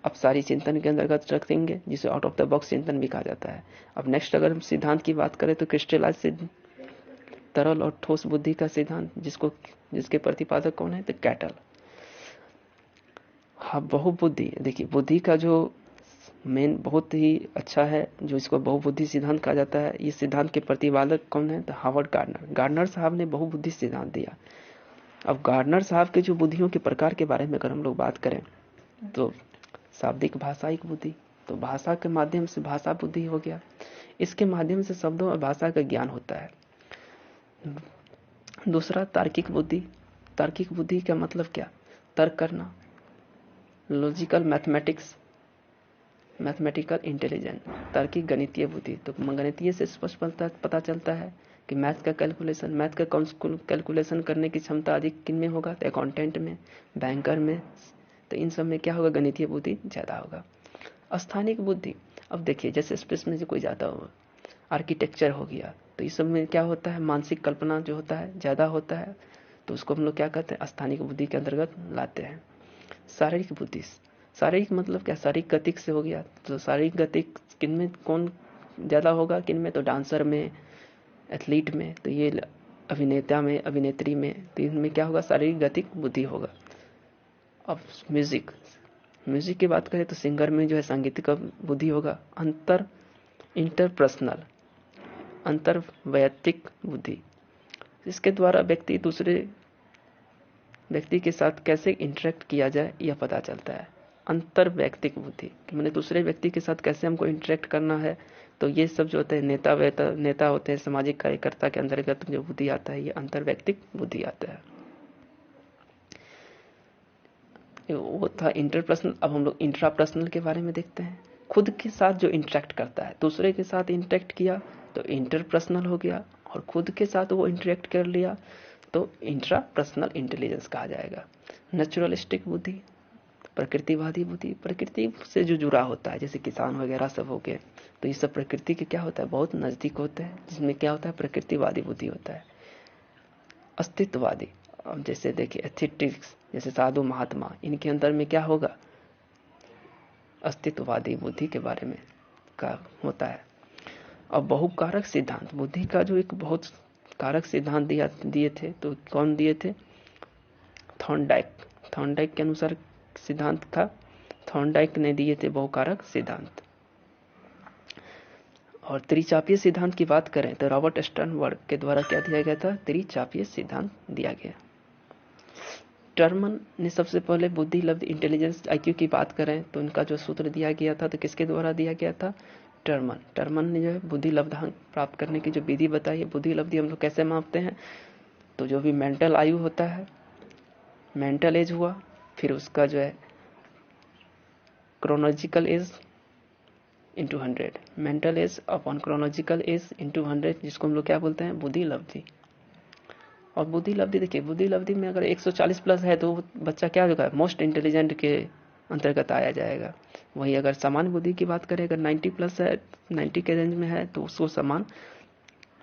अपसारी चिंतन के अंतर्गत रख देंगे, जिसे आउट ऑफ द बॉक्स चिंतन भी कहा जाता है। अब नेक्स्ट अगर हम सिद्धांत की बात करें तो क्रिस्टलाइज तरल और ठोस बुद्धि का सिद्धांत, जिसके प्रतिपादक कौन है, तो कैटल। हाँ, बहुबुद्धि, देखिए बुद्धि का जो मेन बहुत ही अच्छा है, जो इसको बहुबुद्धि सिद्धांत कहा जाता है। ये सिद्धांत के प्रतिपादक कौन है, तो हार्वर्ड गार्डनर। गार्डनर साहब ने बहुबुद्धि सिद्धांत दिया। अब गार्डनर साहब के जो बुद्धियों के प्रकार के बारे में अगर हम लोग बात करें तो शाब्दिक भाषायिक बुद्धि, तो भाषा के माध्यम से भाषा बुद्धि हो गया, इसके माध्यम से शब्दों और भाषा का ज्ञान होता है। दूसरा तार्किक बुद्धि। तार्किक बुद्धि का मतलब क्या, तर्क करना, लॉजिकल मैथमेटिक्स, मैथमेटिकल इंटेलिजेंस, तार्किक गणितीय बुद्धि। तो गणितीय से स्पष्ट पता चलता है कि मैथ का कैलकुलेशन करने की क्षमता अधिक किन में होगा, तो अकाउंटेंट में, बैंकर में, तो इन सब में क्या होगा, गणितीय बुद्धि ज्यादा होगा। स्थानिक बुद्धि, अब देखिए जैसे स्पेस में से कोई जाता हो, आर्किटेक्चर हो गया, तो इस सब में क्या होता है, मानसिक कल्पना जो होता है ज्यादा होता है, तो उसको हम लोग क्या कहते हैं, स्थानिक बुद्धि के अंतर्गत लाते हैं। शारीरिक बुद्धि, शारीरिक मतलब क्या, शारीरिक गतिक से हो गया, तो शारीरिक गतिक किन में कौन ज्यादा होगा, किन में, तो डांसर में, एथलीट में, तो ये अभिनेता में, अभिनेत्री में, तो इनमें क्या होगा, शारीरिक गतिक बुद्धि होगा। अब म्यूजिक, म्यूजिक की बात करें तो सिंगर में जो है सांगीतिक बुद्धि होगा। इंटरपर्सनल, अंतर वैयक्तिक बुद्धि, इसके द्वारा व्यक्ति दूसरे व्यक्ति के साथ कैसे इंटरेक्ट किया जाए यह पता चलता है। अंतर वैयक्तिक बुद्धि, मैंने दूसरे व्यक्ति के साथ कैसे हमको इंटरेक्ट करना है, तो ये सब जो होते हैं नेता होते हैं, सामाजिक कार्यकर्ता के अंतर्गत जो बुद्धि आता है, ये अंतर वैयक्तिक बुद्धि आता है। वो था इंटरपर्सनल। अब हम लोग इंट्रापर्सनल के बारे में देखते हैं। खुद के साथ जो इंटरेक्ट करता है, दूसरे के साथ इंटरेक्ट किया तो इंटरपर्सनल हो गया, और खुद के साथ वो इंटरेक्ट कर लिया तो इंट्रापर्सनल इंटेलिजेंस कहा जाएगा। नेचुरलिस्टिक बुद्धि, प्रकृतिवादी बुद्धि, प्रकृति से जो जुड़ा होता है, जैसे किसान वगैरह सब हो गए, तो ये सब प्रकृति के क्या होता है, बहुत नजदीक होते हैं, जिसमें क्या होता है, प्रकृतिवादी बुद्धि होता है। अस्तित्ववादी, अब जैसे देखिए एथिटिक्स, जैसे साधु महात्मा, इनके अंदर में क्या होगा, अस्तित्ववादी बुद्धि के बारे में का होता है। अब बहुकारक सिद्धांत, बुद्धि का जो एक बहुत कारक सिद्धांत दिए थे, तो कौन दिए थे, थॉर्नडाइक के अनुसार सिद्धांत था, थॉर्नडाइक ने दिए थे बहुकारक सिद्धांत। और त्रिचापीय सिद्धांत की बात करें तो रॉबर्ट स्टर्नबर्ग के द्वारा क्या दिया गया था, त्रिचापीय सिद्धांत दिया गया। टर्मन ने सबसे पहले बुद्धि लब्ध इंटेलिजेंस आईक्यू की बात करें तो इनका जो सूत्र दिया गया था, तो किसके द्वारा दिया गया था, टर्मन ने जो है बुद्धि लब्धांक प्राप्त करने की जो विधि बताई है। बुद्धि लब्धि हम लोग कैसे मापते हैं, तो जो भी मेंटल आयु होता है, मेंटल एज हुआ, फिर उसका जो है chronological age into 100, mental as upon chronological age into 100, जिसको हम लोग क्या बोलते हैं, बुद्धि लब्धि। और बुद्धि लब्धि देखिए, बुद्धि लब्धि में अगर 140 प्लस है तो बच्चा क्या होगा, मोस्ट इंटेलिजेंट के अंतर्गत आया जाएगा। वही अगर समान बुद्धि की बात करें, अगर 90 प्लस है, 90 के रेंज में है, तो उसको समान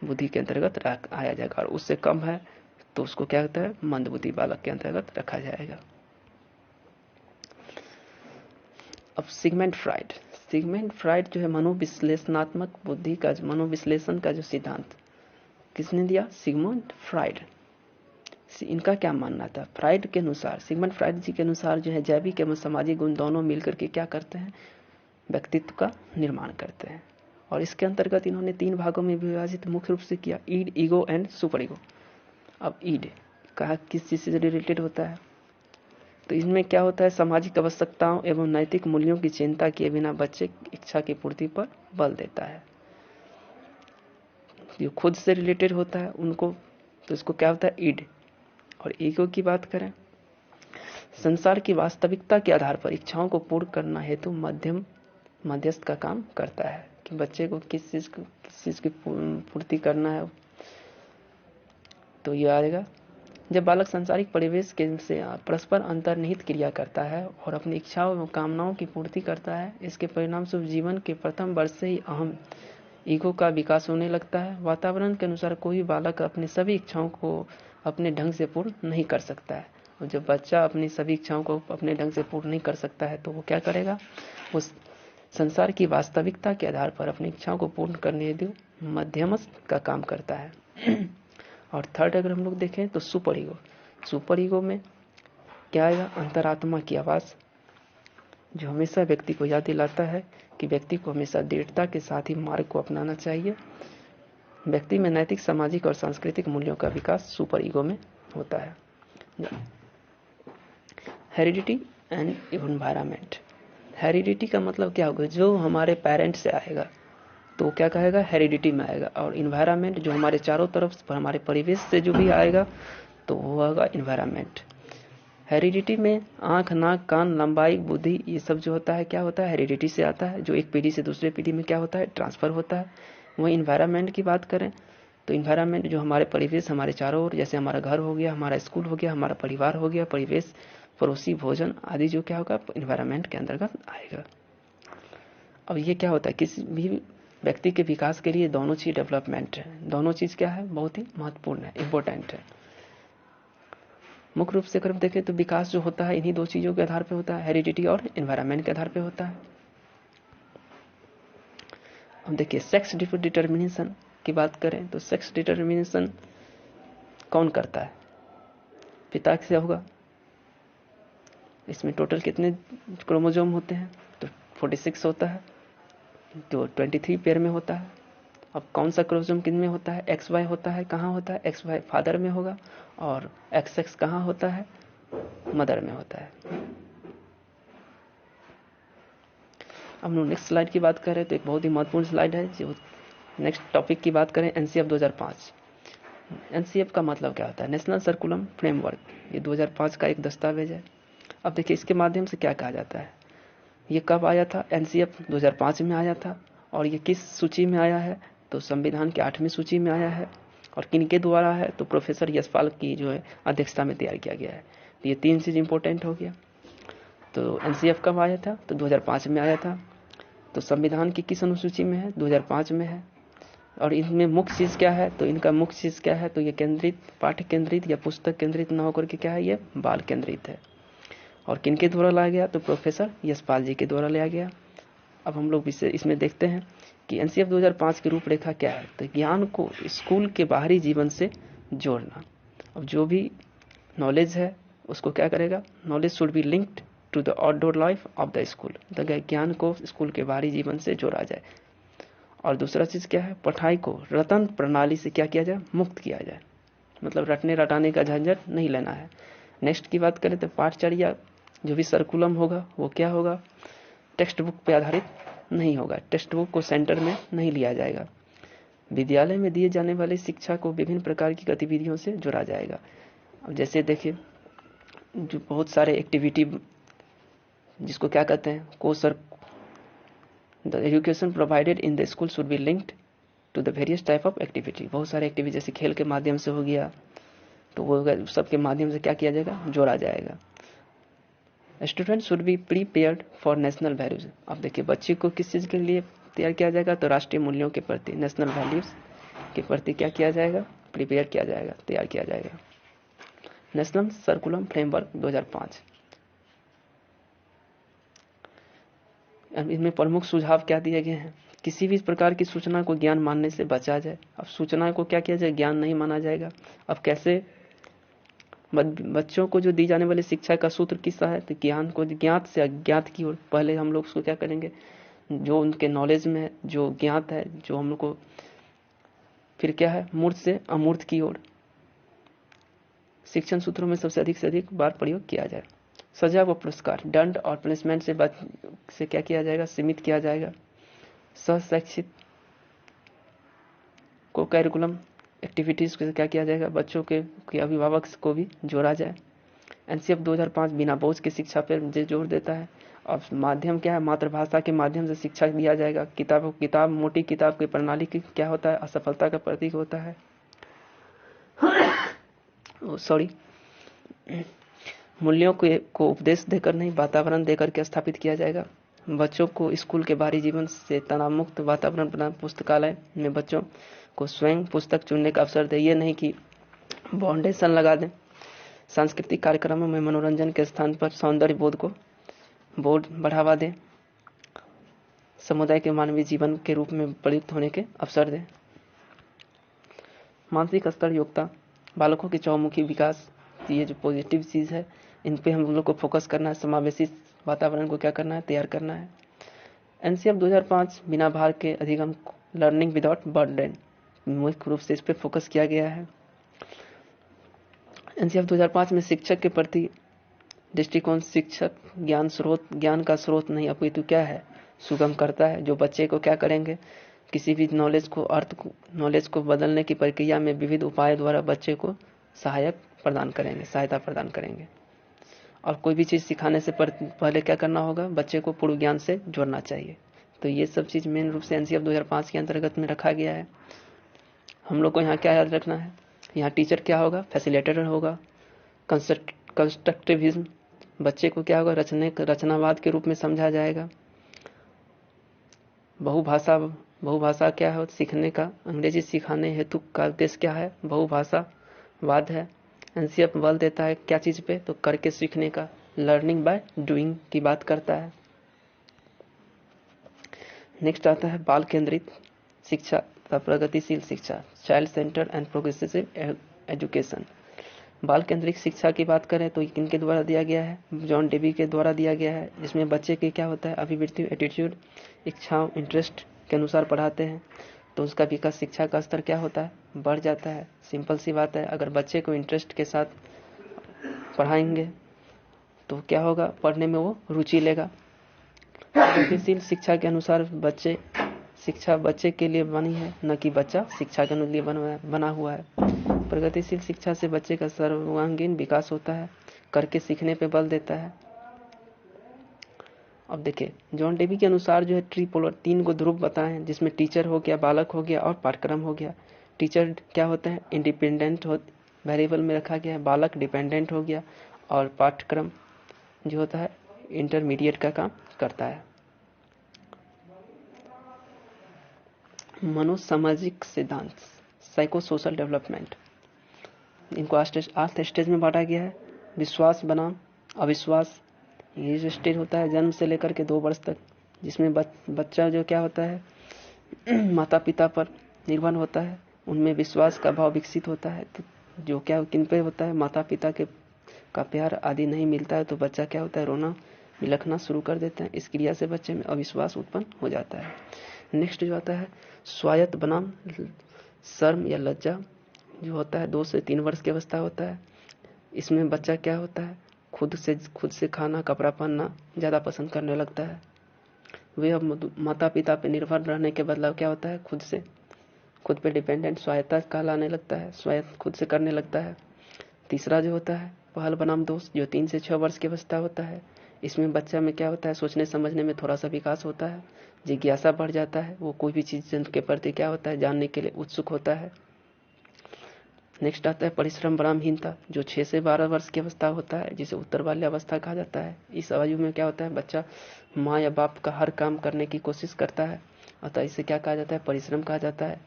बुद्धि के अंतर्गत आया जाएगा, और उससे कम है तो उसको क्या होता है, मंद बुद्धि बालक के अंतर्गत रखा जाएगा। अब सिगमंड फ्राइड जो है मनोविश्लेषणात्मक बुद्धि का, मनोविश्लेषण का जो सिद्धांत किसने दिया, सिगमंड फ्राइड। इनका क्या मानना था, फ्राइड के अनुसार, सिगमंड फ्राइड जी के अनुसार जो है जैविक एवं सामाजिक गुण दोनों मिलकर के क्या करते हैं, व्यक्तित्व का निर्माण करते हैं। और इसके अंतर्गत इन्होंने 3 भागों में विभाजित मुख्य रूप से किया, ईड, ईगो एंड सुपर ईगो। अब ईड कहा किस चीज से रिलेटेड होता है, तो इसमें क्या होता है, सामाजिक आवश्यकताओं एवं नैतिक मूल्यों की चिंता किए बिना बच्चे की इच्छा की पूर्ति पर बल देता है। जो खुद से रिलेटेड होता है उनको, तो इसको क्या होता है, ईड। और ईगो की बात करें, संसार की वास्तविकता के आधार पर इच्छाओं को पूर्ण करना हेतु मध्यस्थ का काम करता है, कि बच्चे को किस चीज की पूर्ति करना है, तो ये आएगा जब बालक सांसारिक परिवेश के से परस्पर अंतर्निहित क्रिया करता है और अपनी इच्छाओं एवं कामनाओं की पूर्ति करता है, इसके परिणाम स्वरूप जीवन के प्रथम वर्ष से ही अहम ईगो का विकास होने लगता है। वातावरण के अनुसार कोई बालक अपनी सभी इच्छाओं को अपने ढंग से पूर्ण नहीं कर सकता है, और जब बच्चा अपनी सभी इच्छाओं को अपने ढंग से पूर्ण नहीं कर सकता है तो वो क्या करेगा, उस संसार की वास्तविकता के आधार पर अपनी इच्छाओं को पूर्ण करने हेतु मध्यमस्थ का काम करता है। और थर्ड अगर हम लोग देखें तो सुपर ईगो। सुपर ईगो में क्या आएगा, अंतरात्मा की आवाज़, जो हमेशा व्यक्ति को याद दिलाता है कि व्यक्ति को हमेशा दृढ़ता के साथ ही मार्ग को अपनाना चाहिए। व्यक्ति में नैतिक, सामाजिक और सांस्कृतिक मूल्यों का विकास सुपर ईगो में होता है। Heredity and environment. हेरिडिटी का मतलब क्या होगा, जो हमारे पेरेंट्स से आएगा तो क्या कहेगा, हेरिडिटी में आएगा। और इन्वायरमेंट जो हमारे चारों तरफ पर हमारे परिवेश से जो भी आएगा तो वो होगा इन्वायरमेंट। हेरिडिटी में आंख, नाक, कान, लंबाई, बुद्धि, ये सब जो होता है क्या होता है, हेरिडिटी से आता है, जो एक पीढ़ी से दूसरे पीढ़ी में क्या होता है, ट्रांसफर होता है। वही इन्वायरमेंट की बात करें तो इन्वायरमेंट जो हमारे परिवेश, हमारे चारों ओर, जैसे हमारा घर हो गया, हमारा स्कूल हो गया, हमारा परिवार हो गया, परिवेश, पड़ोसी, भोजन आदि जो क्या होगा इन्वायरमेंट के अंतर्गत आएगा। अब ये क्या होता है, किसी भी व्यक्ति के विकास के लिए दोनों चीज डेवलपमेंट है, दोनों चीज क्या है, बहुत ही महत्वपूर्ण है, इंपॉर्टेंट है। मुख्य रूप से अगर हम देखें तो विकास जो होता है इन्हीं दो चीजों के आधार पर होता है, हेरिडिटी और एनवायरनमेंट के आधार पर होता है। अब देखिए सेक्स डिटर्मिनेशन की बात करें तो सेक्स डिटर्मिनेशन कौन करता है, पिता से होगा। इसमें टोटल कितने क्रोमोसोम होते हैं, तो 46 होता है, जो 23 पेयर में होता है। अब कौन सा क्रोमोसोम किन में होता है, एक्स वाई होता है, कहाँ होता है, एक्स वाई फादर में होगा, और एक्स एक्स कहाँ होता है, मदर में होता है। अब हम नेक्स्ट स्लाइड की बात करें तो एक बहुत ही महत्वपूर्ण स्लाइड है, जो नेक्स्ट टॉपिक की बात करें एनसीएफ 2005। एनसीएफ का मतलब क्या होता है, नेशनल सर्कुलम फ्रेमवर्क, ये 2005 का एक दस्तावेज है। अब देखिए इसके माध्यम से क्या कहा जाता है, ये कब आया था, एनसीएफ 2005 में आया था, और ये किस सूची में आया है, तो संविधान की 8वीं सूची में आया है। और किनके द्वारा है, तो प्रोफेसर यशपाल की जो है अध्यक्षता में तैयार किया गया है। तो ये 3 चीज इंपॉर्टेंट हो गया। तो एनसीएफ कब आया था, तो 2005 में आया था। तो संविधान की किस अनुसूची में है, 2005 में है। और इनमें मुख्य चीज क्या है, तो इनका मुख्य चीज क्या है, तो ये केंद्रित, पाठ्य केंद्रित या पुस्तक केंद्रित न होकर के क्या है, ये बाल केंद्रित है। और किनके द्वारा लाया गया, तो प्रोफेसर यशपाल जी के द्वारा लाया गया। अब हम लोग इसमें देखते हैं कि एनसीएफ 2005 की रूपरेखा क्या है, तो ज्ञान को स्कूल के बाहरी जीवन से जोड़ना। अब जो भी नॉलेज है उसको क्या करेगा, knowledge should be linked to the outdoor life of the school, तो ज्ञान को स्कूल के बाहरी जीवन से जोड़ा जाए। और दूसरा चीज क्या है, पढ़ाई को रटन प्रणाली से क्या किया जाए, मुक्त किया जाए, मतलब रटने रटाने का झंझट नहीं लेना है। नेक्स्ट की बात करें तो पाठचर्या जो भी सर्कुलम होगा वो क्या होगा, टेक्स्ट बुक पे आधारित नहीं होगा, टेक्स्ट बुक को सेंटर में नहीं लिया जाएगा। विद्यालय में दिए जाने वाली शिक्षा को विभिन्न प्रकार की गतिविधियों से जोड़ा जाएगा। अब जैसे देखिए जो बहुत सारे एक्टिविटी जिसको क्या कहते हैं, course, the education provided in the school should be linked to the various type of activity. बहुत सारे एक्टिविटी जैसे खेल के माध्यम से हो गया, तो वो सबके माध्यम से क्या किया जाएगा, जोड़ा जाएगा। Student should be prepared for national values. अब देखिए बच्चे को किस चीज़ के लिए तैयार किया जाएगा, तो राष्ट्रीय मूल्यों के प्रति, नेशनल वैल्यूज के प्रति क्या किया जाएगा, प्रिपेयर किया जाएगा, तैयार किया जाएगा। नेशनल सर्कुलम फ्रेमवर्क 2005, इनमें प्रमुख सुझाव क्या दिए गए हैं, किसी भी प्रकार की सूचना को ज्ञान मानने से बचा जाए। अब सूचना को क्या किया जाए, ज्ञान नहीं माना जाएगा। अब कैसे, बच्चों को जो दी जाने वाली शिक्षा का सूत्र किसका है, तो ज्ञान को ज्ञात से अज्ञात की ओर, पहले हम लोग उसको क्या करेंगे, जो उनके नॉलेज में है, जो ज्ञात है, जो हम लोग को, फिर क्या है, मूर्त से अमूर्त की ओर शिक्षण सूत्रों में सबसे अधिक से अधिक बार प्रयोग किया जाए। सजा व पुरस्कार, दंड और पनिशमेंट से क्या किया जाएगा, सीमित किया जाएगा। सहशैक्षिक को कैरिकुलम एक्टिविटीज को क्या किया जाएगा, बच्चों के अभिभावक को भी जोड़ा जाए। एनसीएफ 2005 बिना बोझ की शिक्षा पर जोर देता है। और माध्यम क्या है, मातृभाषा के माध्यम से शिक्षा दिया जाएगा। किताब मोटी किताब की प्रणाली की क्या होता है, असफलता का प्रतीक होता है। सॉरी मूल्यों को उपदेश देकर नहीं, वातावरण देकर के स्थापित किया जाएगा। बच्चों को स्कूल के बाहरी जीवन से तनाव मुक्त वातावरण बना, पुस्तकालय में बच्चों को स्वयं पुस्तक चुनने का अवसर दे, ये नहीं कि फाउंडेशन लगा दें। सांस्कृतिक कार्यक्रमों में मनोरंजन के स्थान पर सौंदर्य बोध को बढ़ावा दें। समुदाय के मानवीय जीवन के रूप में प्रयुक्त होने के अवसर दें। मानसिक स्तर योग्यता, बालकों के चौमुखी विकास, ये जो पॉजिटिव चीज़ है इन पे हम लोग को फोकस करना है। समावेशी वातावरण को क्या करना है, तैयार करना है। एनसीएफ 2005 बिना भार के अधिगम, लर्निंग विदाउट बर्डन, मुख्य रूप से इस पे फोकस किया गया है। एनसीएफ 2005 में शिक्षक के प्रति दृष्टिकोण, शिक्षक ज्ञान का स्रोत नहीं अपितु क्या है, सुगम करता है, जो बच्चे को क्या करेंगे, किसी भी नॉलेज को बदलने की प्रक्रिया में विविध उपायों द्वारा बच्चे को सहायता प्रदान करेंगे। और कोई भी चीज़ सिखाने से पहले क्या करना होगा, बच्चे को पूर्व ज्ञान से जोड़ना चाहिए। तो ये सब चीज़ मेन रूप से एनसीएफ 2005 के अंतर्गत में रखा गया है। हम लोग को यहाँ क्या याद रखना है, यहाँ टीचर क्या होगा, फैसिलिटेटर होगा। कंस्ट्रक्टिविज्म, बच्चे को क्या होगा, रचनावाद के रूप में समझा जाएगा। बहुभाषा क्या है, सीखने का, अंग्रेजी सिखाने हेतु का उद्देश्य क्या है, बहुभाषावाद है। एनसीएफ बल देता है क्या चीज़ पे, तो करके सीखने का, लर्निंग बाय डूइंग की बात करता है। नेक्स्ट आता है बाल केंद्रित शिक्षा तथा प्रगतिशील शिक्षा, child centre and progressive education. बाल केंद्रित शिक्षा की बात करें तो किनके द्वारा दिया गया है, जॉन डेवी के द्वारा दिया गया है, जिसमें बच्चे के क्या होता है, अभिवृत्ति, एटीट्यूड, इच्छाओं, इंटरेस्ट के अनुसार पढ़ाते हैं, तो उसका विकास, शिक्षा का स्तर क्या होता है, बढ़ जाता है। सिंपल सी बात है, अगर बच्चे को इंटरेस्ट के साथ पढ़ाएंगे तो क्या होगा, पढ़ने में वो रुचि लेगा। प्रगतिशील शिक्षा के अनुसार शिक्षा बच्चे के लिए बनी है, न कि बच्चा शिक्षा के लिए बना हुआ है। प्रगतिशील शिक्षा से बच्चे का सर्वांगीण विकास होता है, करके सीखने पे बल देता है। अब देखिए जॉन डेवी के अनुसार जो है ट्रीपोलर, 3 को ध्रुव बताए हैं, जिसमें टीचर हो गया, बालक हो गया और पाठ्यक्रम हो गया। टीचर क्या होता है, इंडिपेंडेंट वेरिएबल में रखा गया है, बालक डिपेंडेंट हो गया और पाठ्यक्रम जो होता है इंटरमीडिएट का काम करता है। मनोसामाजिक सिद्धांत, साइको सोशल डेवलपमेंट, इनको 8 स्टेज में बांटा गया है। विश्वास बनाम अविश्वास, ये जो स्टेज होता है जन्म से लेकर के 2 वर्ष तक, जिसमें बच्चा जो क्या होता है माता पिता पर निर्भर होता है, उनमें विश्वास का भाव विकसित होता है। तो जो क्या किन पे होता है, माता पिता का प्यार आदि नहीं मिलता है तो बच्चा क्या होता है, रोना बिलखना शुरू कर देते हैं। इस क्रिया से बच्चे में अविश्वास उत्पन्न हो जाता है। नेक्स्ट जो आता है स्वायत्त बनाम शर्म या लज्जा, जो होता है 2 से 3 वर्ष की अवस्था होता है। इसमें बच्चा क्या होता है, खुद से खाना कपड़ा पहनना ज़्यादा पसंद करने लगता है। वे अब माता पिता पे निर्भर रहने के बदलाव क्या होता है, खुद पे डिपेंडेंट, स्वायत्ता कहलाने लगता है, स्वायत्त खुद से करने लगता है। तीसरा जो होता है पहल बनाम दोष, जो 3 से 6 वर्ष की अवस्था होता है। इसमें बच्चा में क्या होता है, सोचने समझने में थोड़ा सा विकास होता है, जिज्ञासा बढ़ जाता है, वो कोई भी चीज़ के प्रति क्या होता है, जानने के लिए उत्सुक होता है। नेक्स्ट आता है परिश्रम बनामहीनता, जो 6 से 12 वर्ष की अवस्था होता है, जिसे उत्तर बाल्यावस्था कहा जाता है। इस आयु में क्या होता है, बच्चा माँ या बाप का हर काम करने की कोशिश करता है, अतः इसे क्या कहा जाता है, परिश्रम कहा जाता है।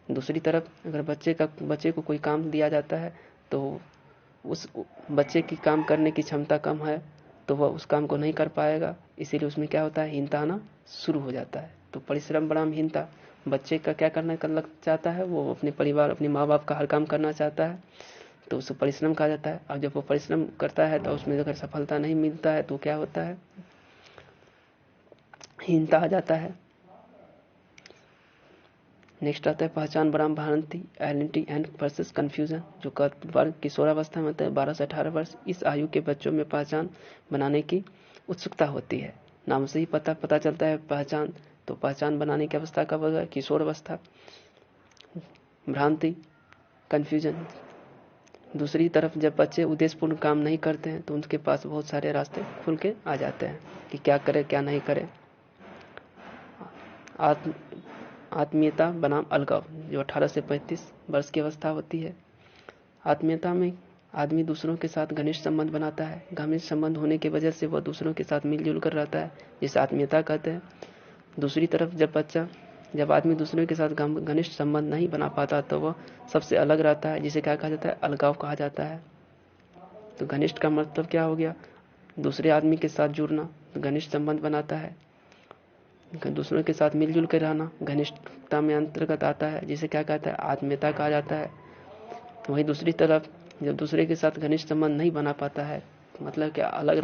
दूसरी तरफ अगर बच्चे को कोई काम दिया जाता है तो उस बच्चे की काम करने की क्षमता कम है तो वह उस काम को नहीं कर पाएगा, इसीलिए उसमें क्या होता है, हीनता आना शुरू हो जाता है। तो परिश्रम बनाम हीनता, बच्चे का क्या करना लग चाहता है, वो अपने परिवार अपने माँ बाप का हर काम करना चाहता है, तो उसे परिश्रम कहा जाता है। और जब वो परिश्रम करता है तो उसमें अगर सफलता नहीं मिलता है तो क्या होता है, हीनता आ जाता है। नेक्स्ट आता है पहचान बनाम भ्रांति, आइडेंटिटी एंड वर्सेस कंफ्यूजन, जो वर्ग किशोरावस्था में होता है 12 से 18 वर्ष। इस आयु के बच्चों में पहचान बनाने की उत्सुकता होती है, नाम से ही पता चलता है पहचान, तो पहचान बनाने की अवस्था कब होगा, किशोर अवस्था। भ्रांति, कंफ्यूजन, दूसरी तरफ जब बच्चे उद्देश्यपूर्ण काम नहीं करते हैं तो उनके पास बहुत सारे रास्ते खुल के आ जाते हैं कि क्या करे क्या नहीं करे। आत्मीयता बनाम अलगाव, जो 18 से 35 वर्ष की अवस्था होती है। आत्मीयता में आदमी दूसरों के साथ घनिष्ठ संबंध बनाता है। घनिष्ठ संबंध होने की वजह से वह दूसरों के साथ मिलजुल कर रहता है, जिसे आत्मीयता कहते हैं। दूसरी तरफ जब आदमी दूसरों के साथ घनिष्ठ संबंध नहीं बना पाता तो वह सबसे अलग रहता है, जिसे क्या कहा जाता है, अलगाव कहा जाता है। तो घनिष्ठ का मतलब क्या हो गया, दूसरे आदमी के साथ जुड़ना, घनिष्ठ संबंध बनाता है। दूसरों के साथ मिलजुल कर रहना घनिष्ठता में अंतर्गत आता है, जिसे क्या कहता है, आत्मीयता कहा जाता है। वहीं दूसरी तरफ जब दूसरे के साथ घनिष्ठ संबंध नहीं बना पाता है, मतलब क्या अलग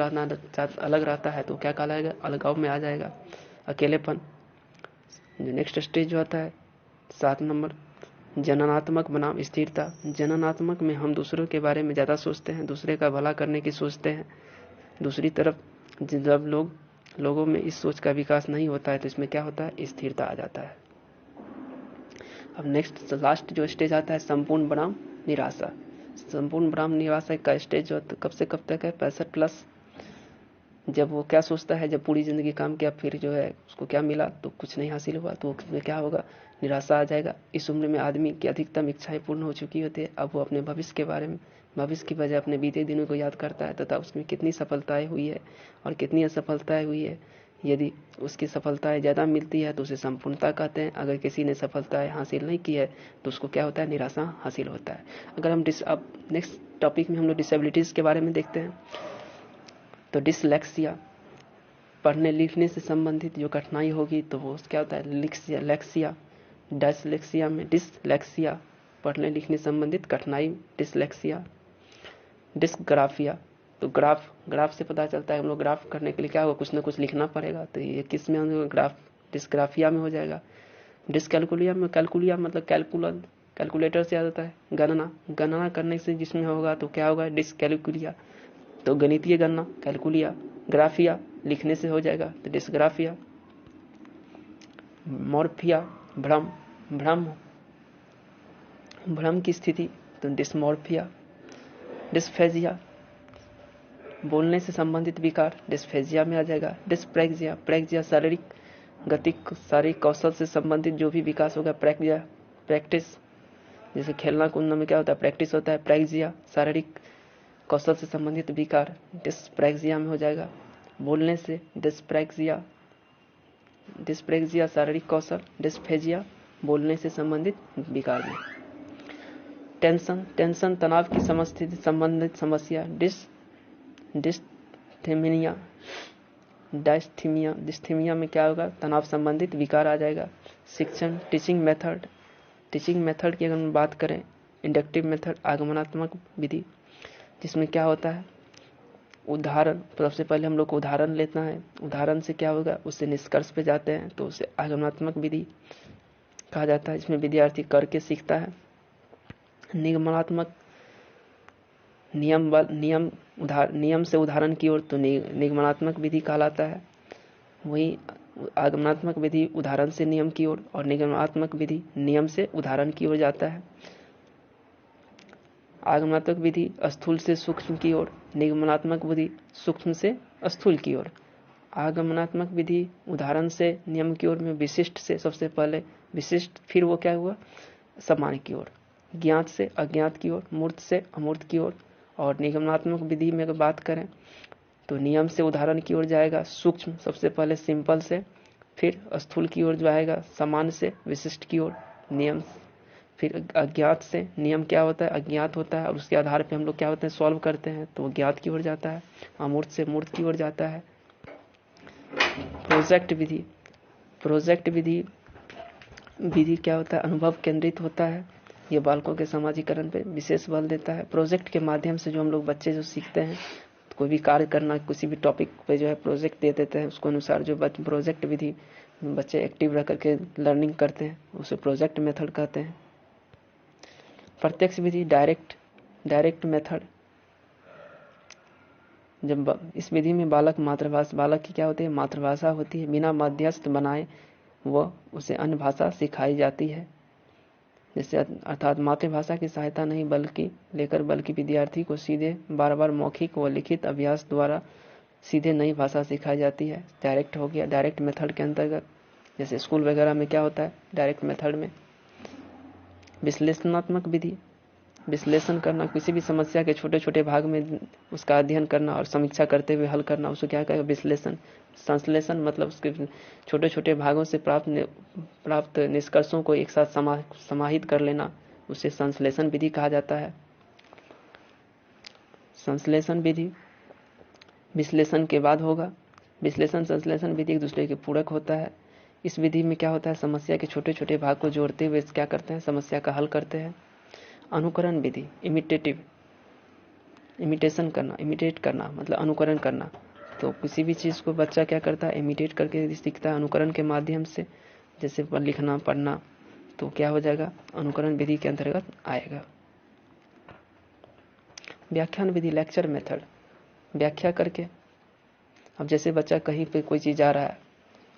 रहता है, तो क्या कहलाएगा, अलगाव में आ जाएगा, अकेलेपन। जो नेक्स्ट स्टेज जो आता है 7 नंबर, जननात्मक बनाम स्थिरता। जननात्मक में हम दूसरों के बारे में ज़्यादा सोचते हैं, दूसरे का भला करने की सोचते हैं। दूसरी तरफ जब लोगों में इस सोच का विकास नहीं होता है तो इसमें क्या होता है, स्थिरता आ जाता है। अब नेक्स्ट लास्ट जो स्टेज आता है संपूर्ण बनाम निराशा। संपूर्ण बनाम निराशा का स्टेज जो कब से कब तक है, 65+। जब वो क्या सोचता है, जब पूरी जिंदगी काम किया फिर जो है उसको क्या मिला, तो कुछ नहीं हासिल हुआ, तो उसमें क्या होगा, निराशा आ जाएगा। इस उम्र में आदमी की अधिकतम इच्छाएं पूर्ण हो चुकी होती है। अब वो अपने भविष्य की बजाय अपने बीते दिनों को याद करता है तथा उसमें कितनी सफलताएं हुई है और कितनी असफलताएं हुई है। यदि उसकी सफलताएं ज़्यादा मिलती है तो उसे संपूर्णता कहते हैं। अगर किसी ने सफलताएं हासिल नहीं की है तो उसको क्या होता है, निराशा हासिल होता है। अगर हम अब नेक्स्ट टॉपिक में हम लोग डिसेबिलिटीज़ के बारे में देखते हैं, तो डिसलेक्सिया, पढ़ने लिखने से संबंधित जो कठिनाई होगी तो वो क्या होता है, लेक्सिया। डिसलेक्सिया में डिसलेक्सिया, पढ़ने लिखने संबंधित कठिनाई, डिसलेक्सिया। डिस्ग्राफिया, तो ग्राफ से पता चलता है, हम लोग ग्राफ करने के लिए क्या होगा, कुछ ना कुछ लिखना पड़ेगा, तो ये किस में होगा, ग्राफ डिस्ग्राफिया में हो जाएगा। डिसकैलकुलिया में, कैलकुलिया मतलब कैलकुलेटर से याद आता है, गणना करने से जिसमें होगा तो क्या होगा, डिसकैलकुलिया। तो गणितीय गणना कैलकुलिया, ग्राफिया लिखने से हो जाएगा तो डिस्ग्राफिया। मॉर्फिया, भ्रम की स्थिति तो डिस्मॉर्फिया। डिस्फेजिया, बोलने से संबंधित विकार, डिस्फेजिया में आ जाएगा। प्रेक्जिया शारीरिक कौशल से संबंधित जो भी विकास होगा, प्रैक्टिस, जैसे खेलना कूदना में क्या होता है, प्रैक्टिस होता है। प्रेक्जिया शारीरिक कौशल से संबंधित विकार, डिस्प्रेक्सिया में हो जाएगा। बोलने से डिस्प्रेक्सिया शारीरिक कौशल, डिस्फेजिया बोलने से संबंधित विकार में। टेंशन तनाव की संबंधित समस्या, डिस्थीमिया में क्या होगा, तनाव संबंधित विकार आ जाएगा। शिक्षण, टीचिंग मेथड की अगर हम बात करें, इंडक्टिव मेथड, आगमनात्मक विधि, जिसमें क्या होता है, उदाहरण, सबसे पहले हम लोग को उदाहरण लेना है, उदाहरण से क्या होगा, उससे निष्कर्ष पे जाते हैं तो उसे आगमनात्मक विधि कहा जाता है, जिसमें विद्यार्थी करके सीखता है। निगमनात्मक, नियम से उदाहरण की ओर तो निगमनात्मक विधि कहलाता है। वही आगमनात्मक विधि उदाहरण से नियम की ओर और निगमनात्मक विधि नियम से उदाहरण की ओर जाता है। आगमनात्मक विधि स्थूल से सूक्ष्म की ओर, निगमनात्मक विधि सूक्ष्म से स्थूल की ओर। आगमनात्मक विधि उदाहरण से नियम की ओर में विशिष्ट से सबसे पहले विशिष्ट, फिर वो क्या हुआ, सामान्य की ओर। ज्ञात से अज्ञात की ओर, मूर्त से अमूर्त की ओर। और निगमनात्मक विधि में अगर बात करें तो नियम से उदाहरण की ओर जाएगा सूक्ष्म, सबसे पहले सिंपल से, फिर स्थूल की ओर जाएगा सामान्य से विशिष्ट की ओर, नियम, फिर अज्ञात से, नियम क्या होता है, अज्ञात होता है और उसके आधार पे हम लोग क्या होते हैं, सॉल्व करते हैं, तो ज्ञात की ओर जाता है। अमूर्त से मूर्त की ओर जाता है। प्रोजेक्ट विधि क्या होता है, अनुभव केंद्रित होता है, ये बालकों के समाजीकरण पे विशेष बल देता है। प्रोजेक्ट के माध्यम से जो हम लोग बच्चे जो सीखते हैं, कोई भी कार्य करना, किसी भी टॉपिक पे जो है प्रोजेक्ट दे देते हैं, उसको अनुसार जो प्रोजेक्ट विधि बच्चे एक्टिव रह करके लर्निंग करते हैं, उसे प्रोजेक्ट मेथड कहते हैं। प्रत्यक्ष विधि, डायरेक्ट मेथड, जब इस विधि में बालक की क्या होती है, मातृभाषा होती है, बिना मध्यस्थ बनाए वह उसे अन्य भाषा सिखाई जाती है। जैसे अर्थात मातृभाषा की सहायता नहीं बल्कि विद्यार्थी को सीधे बार मौखिक व लिखित अभ्यास द्वारा सीधे नई भाषा सिखाई जाती है। डायरेक्ट हो गया, डायरेक्ट मेथड के अंतर्गत, जैसे स्कूल वगैरह में क्या होता है डायरेक्ट मेथड में। विश्लेषणात्मक विधि, विश्लेषण करना, किसी भी समस्या के छोटे छोटे भाग में उसका अध्ययन करना और समीक्षा करते हुए हल करना, उसको क्या कहेगा? विश्लेषण। संश्लेषण मतलब उसके छोटे छोटे भागों से प्राप्त निष्कर्षों को एक साथ समाहित कर लेना, उसे संश्लेषण विधि कहा जाता है। संश्लेषण विधि विश्लेषण के बाद होगा। विश्लेषण संश्लेषण विधि एक दूसरे के पूरक होता है। इस विधि में क्या होता है? समस्या के छोटे छोटे भाग को जोड़ते हुए क्या करते हैं? समस्या का हल करते हैं। अनुकरण विधि इमिटेशन करना, इमिटेट करना मतलब अनुकरण करना। तो किसी भी चीज़ को बच्चा क्या करता है? इमिटेट करके सीखता है, अनुकरण के माध्यम से। जैसे लिखना पढ़ना, तो क्या हो जाएगा? अनुकरण विधि के अंतर्गत आएगा। व्याख्यान विधि, लेक्चर मेथड, व्याख्या करके। अब जैसे बच्चा कहीं पे कोई चीज़ जा रहा है,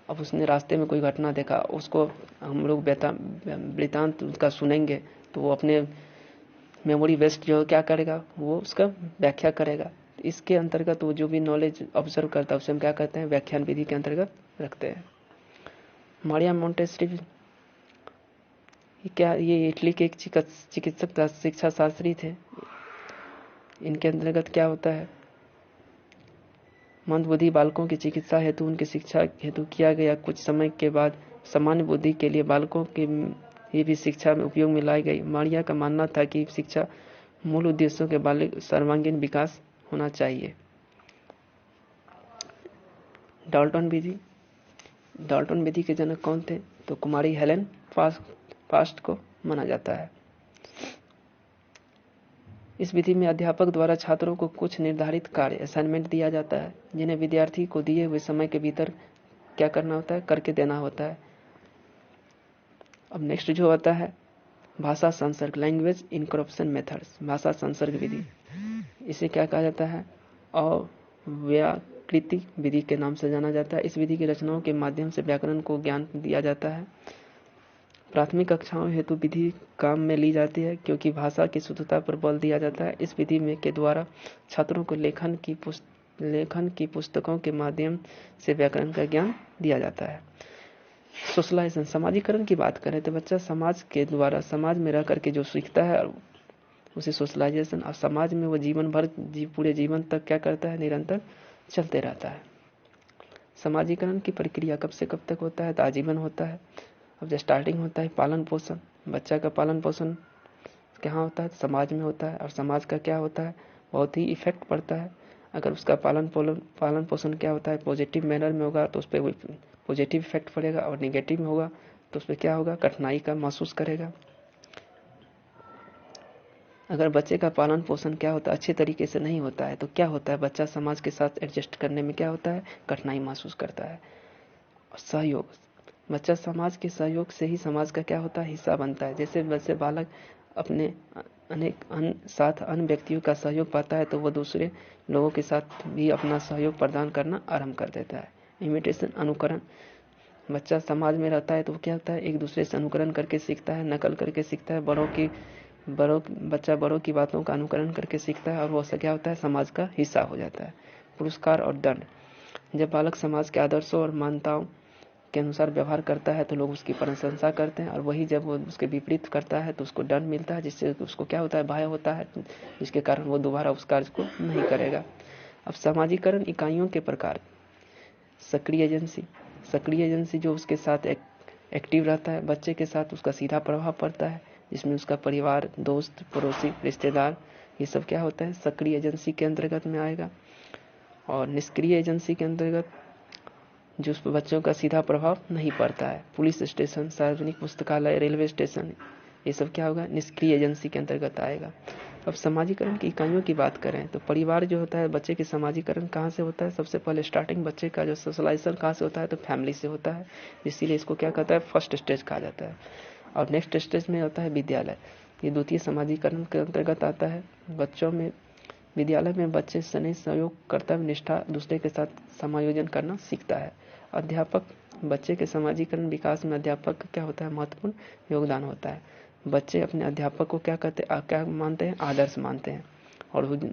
अब उसने रास्ते में कोई घटना देखा, उसको हम लोग वृतांत उसका सुनेंगे, तो वो अपने मेमोरी बेस्ड जो क्या करेगा? वो उसका व्याख्या करेगा। इसके अंतर्गत वो जो भी नॉलेज ऑब्जर्व करता है उसे हम क्या कहते हैं? व्याख्यान विधि के अंतर्गत रखते हैं। मारिया मोंटेसरी ये इटली के एक चिकित्सक शिक्षा शास्त्री थे। इनके अंतर्गत क्या होता है? मंदबुद्धि बालकों की चिकित्सा हेतु उनकी शिक्षा हेतु किया गया। कुछ समय के बाद सामान्य बुद्धि के लिए बालकों की ये भी शिक्षा में उपयोग में लाई गई। मारिया का मानना था कि शिक्षा मूल उद्देश्यों के बालिक सर्वांगीण विकास होना चाहिए। डाल्टन विधि के जनक कौन थे? तो कुमारी हेलेन फास्ट को माना जाता है। इस विधि में अध्यापक द्वारा छात्रों को कुछ निर्धारित कार्य असाइनमेंट दिया जाता है, जिन्हें विद्यार्थी को दिए हुए समय के भीतर क्या करना होता है? करके देना होता है। अब नेक्स्ट जो आता है भाषा संसर्ग, लैंग्वेज इनकॉर्पोरेशन मेथड्स, भाषा संसर्ग विधि। इसे क्या कहा जाता है? अव्याकृति विधि के नाम से जाना जाता है। इस विधि की रचनाओं के माध्यम से व्याकरण को ज्ञान दिया जाता है। प्राथमिक कक्षाओं हेतु विधि काम में ली जाती है, क्योंकि भाषा की शुद्धता पर बल दिया जाता है। इस विधि में के द्वारा छात्रों को लेखन की पुस्तकों के माध्यम से व्याकरण का ज्ञान दिया जाता है। सोशलाइजेशन, समाजीकरण की बात करें तो बच्चा समाज के द्वारा समाज में रह करके जो सीखता है उसे सोशलाइजेशन, और समाज में वो जीवन भर पूरे जीवन तक क्या करता है? निरंतर चलते रहता है। समाजीकरण की प्रक्रिया कब से कब तक होता है? तो आजीवन होता है। अब जब स्टार्टिंग होता है पालन पोषण, बच्चा का पालन पोषण कहाँ होता है? समाज में होता है। और समाज का क्या होता है? बहुत ही इफेक्ट पड़ता है। अगर उसका पालन पोषण क्या होता है? पॉजिटिव मैनर में होगा तो उस पर पॉजिटिव इफेक्ट पड़ेगा, और निगेटिव में होगा तो उस पर क्या होगा? कठिनाई का महसूस करेगा। अगर बच्चे का पालन पोषण क्या होता है? अच्छे तरीके से नहीं होता है तो क्या होता है? बच्चा समाज के साथ एडजस्ट करने में क्या होता है? कठिनाई महसूस करता है। सहयोग, बच्चा समाज के सहयोग से ही समाज का क्या होता है? हिस्सा बनता है। जैसे बच्चे बालक अपने साथ अन्य व्यक्तियों का सहयोग पाता है तो वह दूसरे लोगों के साथ भी अपना सहयोग प्रदान करना आरंभ कर देता है। इमिटेशन, अनुकरण, बच्चा समाज में रहता है तो क्या होता है? एक दूसरे से अनुकरण करके सीखता है, नकल करके सीखता है। बच्चा बड़ों की बातों का अनुकरण करके सीखता है और वो क्या होता है? समाज का हिस्सा हो जाता है। पुरस्कार और दंड, जब बालक समाज के आदर्शों और मान्यताओं के अनुसार व्यवहार करता है तो लोग उसकी प्रशंसा करते हैं, और वही जब वो उसके विपरीत करता है तो उसको दंड मिलता है, जिससे उसको क्या होता है? भय होता है, जिसके कारण वो दोबारा उस कार्य को नहीं करेगा। अब सामाजिकरण इकाइयों के प्रकार, सक्रिय एजेंसी जो उसके साथ एक्टिव रहता है, बच्चे के साथ उसका सीधा प्रभाव पड़ता है, जिसमें उसका परिवार, दोस्त, पड़ोसी, रिश्तेदार, ये सब क्या होता है? सक्रिय एजेंसी के अंतर्गत में आएगा। और निष्क्रिय एजेंसी के अंतर्गत जो उस पर बच्चों का सीधा प्रभाव नहीं पड़ता है, पुलिस स्टेशन, सार्वजनिक पुस्तकालय, रेलवे स्टेशन, ये सब क्या होगा? निष्क्रिय एजेंसी के अंतर्गत आएगा। अब समाजीकरण की इकाइयों की बात करें तो परिवार जो होता है, बच्चे के समाजीकरण कहाँ से होता है? सबसे पहले स्टार्टिंग बच्चे का जो सोशलाइजेशन कहाँ से होता है? तो फैमिली से होता है। इसीलिए इसको क्या कहता है? फर्स्ट स्टेज कहा जाता है। और नेक्स्ट स्टेज में होता है विद्यालय, ये द्वितीय समाजीकरण के अंतर्गत आता है। बच्चों में विद्यालय में बच्चे स्नेह, सहयोग, कर्तव्य निष्ठा, दूसरे के साथ समायोजन करना सीखता है। अध्यापक, बच्चे के समाजीकरण विकास में अध्यापक का क्या होता है? महत्वपूर्ण योगदान होता है। बच्चे अपने अध्यापक को क्या मानते हैं? आदर्श मानते हैं। और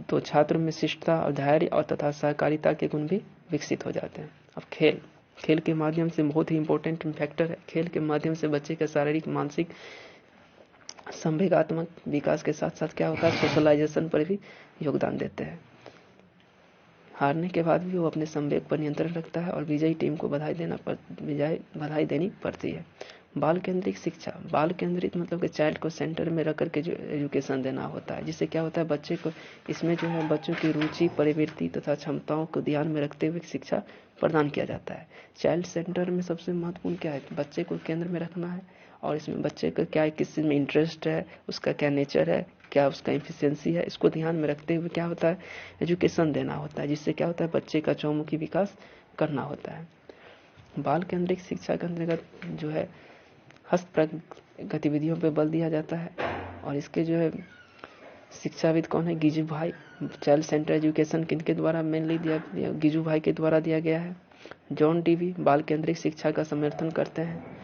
तो छात्र में शिष्टता और धैर्य और तथा सहकारिता के गुण भी विकसित हो जाते हैं। अब खेल के माध्यम से बहुत ही इंपॉर्टेंट फैक्टर है। खेल के माध्यम से बच्चे का शारीरिक, मानसिक संवेगात्मक विकास के साथ साथ क्या होता है, सोशलाइजेशन पर भी योगदान देते हैं। हारने के बाद भी वो अपने संवेग पर नियंत्रण रखता है और विजयी टीम को बधाई देनी पड़ती है। बाल केंद्रित शिक्षा, बाल केंद्रित मतलब कि चाइल्ड को सेंटर में रख करके जो एजुकेशन देना होता है, जिससे क्या होता है, बच्चे को इसमें जो है बच्चों की रुचि, प्रवृत्ति तथा क्षमताओं को ध्यान में रखते हुए शिक्षा प्रदान किया जाता है। चाइल्ड सेंटर में सबसे महत्वपूर्ण क्या है, बच्चे को केंद्र में रखना है और इसमें बच्चे का क्या है, किस चीज में इंटरेस्ट है, उसका क्या नेचर है, क्या उसका एफिशिएंसी है, इसको ध्यान में रखते हुए क्या होता है, एजुकेशन देना होता है, जिससे क्या होता है, बच्चे का चौमुखी विकास करना होता है। बाल केंद्रित शिक्षा के अंतर्गत जो है हस्तप्रज्ञ गतिविधियों पर बल दिया जाता है और इसके जो है शिक्षाविद कौन है, गिजू भाई। चाइल्ड सेंटर एजुकेशन किनके द्वारा मेनली दिया, गिजू भाई के द्वारा दिया गया है। जॉन डीवी बाल केंद्रित शिक्षा का समर्थन करते हैं।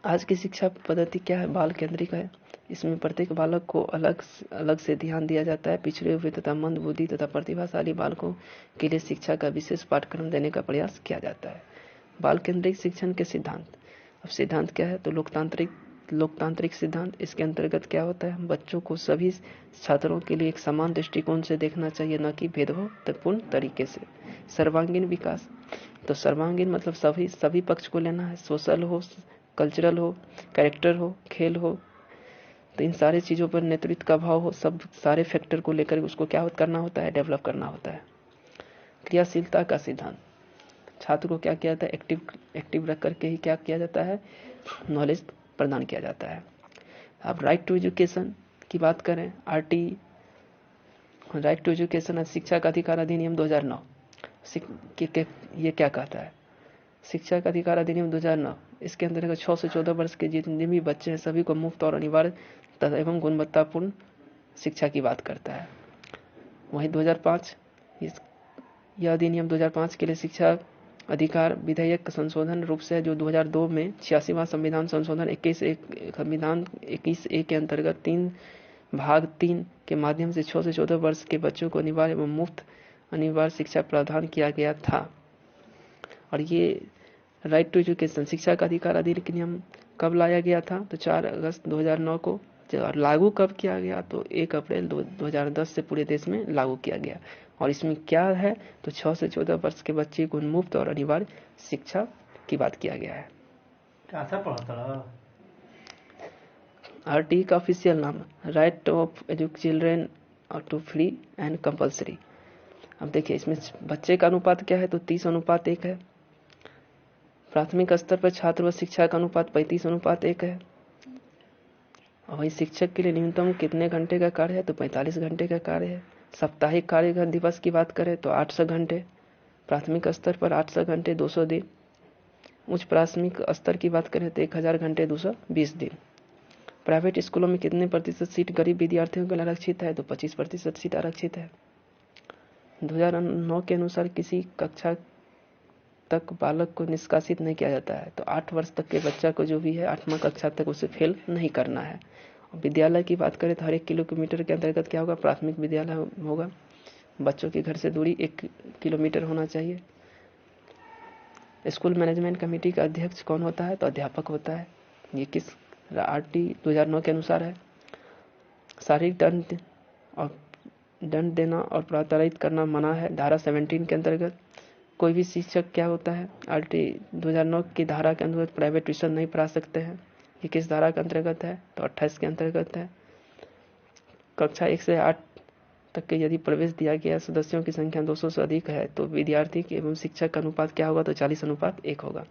आज की शिक्षा पद्धति क्या है, बाल केंद्रित है। इसमें प्रत्येक बालक को अलग अलग से ध्यान दिया जाता है। पिछड़े हुए तथा मंद बुद्धि तथा प्रतिभाशाली बालकों के लिए शिक्षा का विशेष पाठ्यक्रम देने का प्रयास किया जाता है। बाल केंद्रित शिक्षण के सिद्धांत, अब सिद्धांत क्या है, तो लोकतांत्रिक सिद्धांत। इसके अंतर्गत क्या होता है, बच्चों को सभी छात्रों के लिए एक समान दृष्टिकोण से देखना चाहिए, न कि भेदभावपूर्ण तरीके से। सर्वांगीण विकास, तो सर्वांगीण मतलब सभी पक्ष को लेना है, सोशल हो, कल्चरल हो, कैरेक्टर हो, खेल हो, तो इन सारे चीजों पर नेतृत्व का भाव हो, सब सारे फैक्टर को लेकर उसको क्या करना होता है, डेवलप करना होता है। क्रियाशीलता का सिद्धांत, छात्र को क्या किया जाता है, एक्टिव रख करके ही क्या किया जाता है, नॉलेज प्रदान किया जाता है। अब राइट टू एजुकेशन की बात करें, आरटी राइट टू एजुकेशन शिक्षा का अधिकार अधिनियम 2009 ये क्या कहता है, शिक्षा का अधिकार अधिनियम 2009, इसके अंतर्गत 6 से 14 वर्ष के जितने भी बच्चे हैं सभी को मुफ्त और अनिवार्य तथा एवं गुणवत्तापूर्ण शिक्षा की बात करता है। वहीं 2005 यह अधिनियम 2005 के लिए शिक्षा अधिकार विधेयक संशोधन रूप से जो 2002 में 86वां संविधान संशोधन 21A के अंतर्गत 3 के माध्यम से 6 से 14 वर्ष के बच्चों को अनिवार्य एवं मुफ्त अनिवार्य शिक्षा प्रदान किया गया था। और ये राइट टू एजुकेशन शिक्षा का अधिकार अधिनियम कब लाया गया था, तो 4 अगस्त 2009 को। और लागू कब किया गया, तो 1 अप्रैल 2010 से पूरे देश में लागू किया गया। और इसमें क्या है, तो 6 से 14 वर्ष के बच्चे को मुफ्त और अनिवार्य शिक्षा की बात किया गया है। आरटी का ऑफिशियल नाम right of children to free and compulsory. अब देखिए इसमें बच्चे का अनुपात क्या है, तो 30:1 है। प्राथमिक स्तर पर छात्र व शिक्षा का अनुपात 35:1 है। और वही शिक्षक के लिए न्यूनतम कितने घंटे का कार्य है, तो 45 घंटे का कार्य है। साप्ताहिक कार्य दिवस की बात करें तो 800 घंटे, प्राथमिक स्तर पर 800 घंटे 200 दिन, उच्च प्राथमिक स्तर की बात करें तो 1000 घंटे 220 दिन। प्राइवेट स्कूलों में कितने प्रतिशत सीट गरीब विद्यार्थियों के लिए आरक्षित है, तो 25% सीट आरक्षित है। 2009 के अनुसार किसी कक्षा तक बालक को निष्कासित नहीं किया जाता है, तो 8 वर्ष तक के बच्चा को जो भी है 8वां कक्षा तक उसे फेल नहीं करना है। विद्यालय की बात करें तो हर 1 किलोमीटर के अंतर्गत क्या होगा, प्राथमिक विद्यालय होगा। बच्चों के घर से दूरी 1 किलोमीटर होना चाहिए। स्कूल मैनेजमेंट कमेटी का अध्यक्ष कौन होता है, तो अध्यापक होता है। ये किस आरटी 2009 के अनुसार है। शारीरिक दंड देना और प्रताड़ित करना मना है, धारा 17 के अंतर्गत। कोई भी शिक्षक क्या होता है, आरटी 2009 की धारा के अंतर्गत प्राइवेट ट्यूशन नहीं पढ़ा सकते हैं। ये किस धारा के अंतर्गत है, तो 28 के अंतर्गत है। कक्षा 1 से 8 तक के यदि प्रवेश दिया गया सदस्यों की संख्या 200 से अधिक है तो विद्यार्थी एवं शिक्षक का अनुपात क्या होगा, तो 40:1 होगा।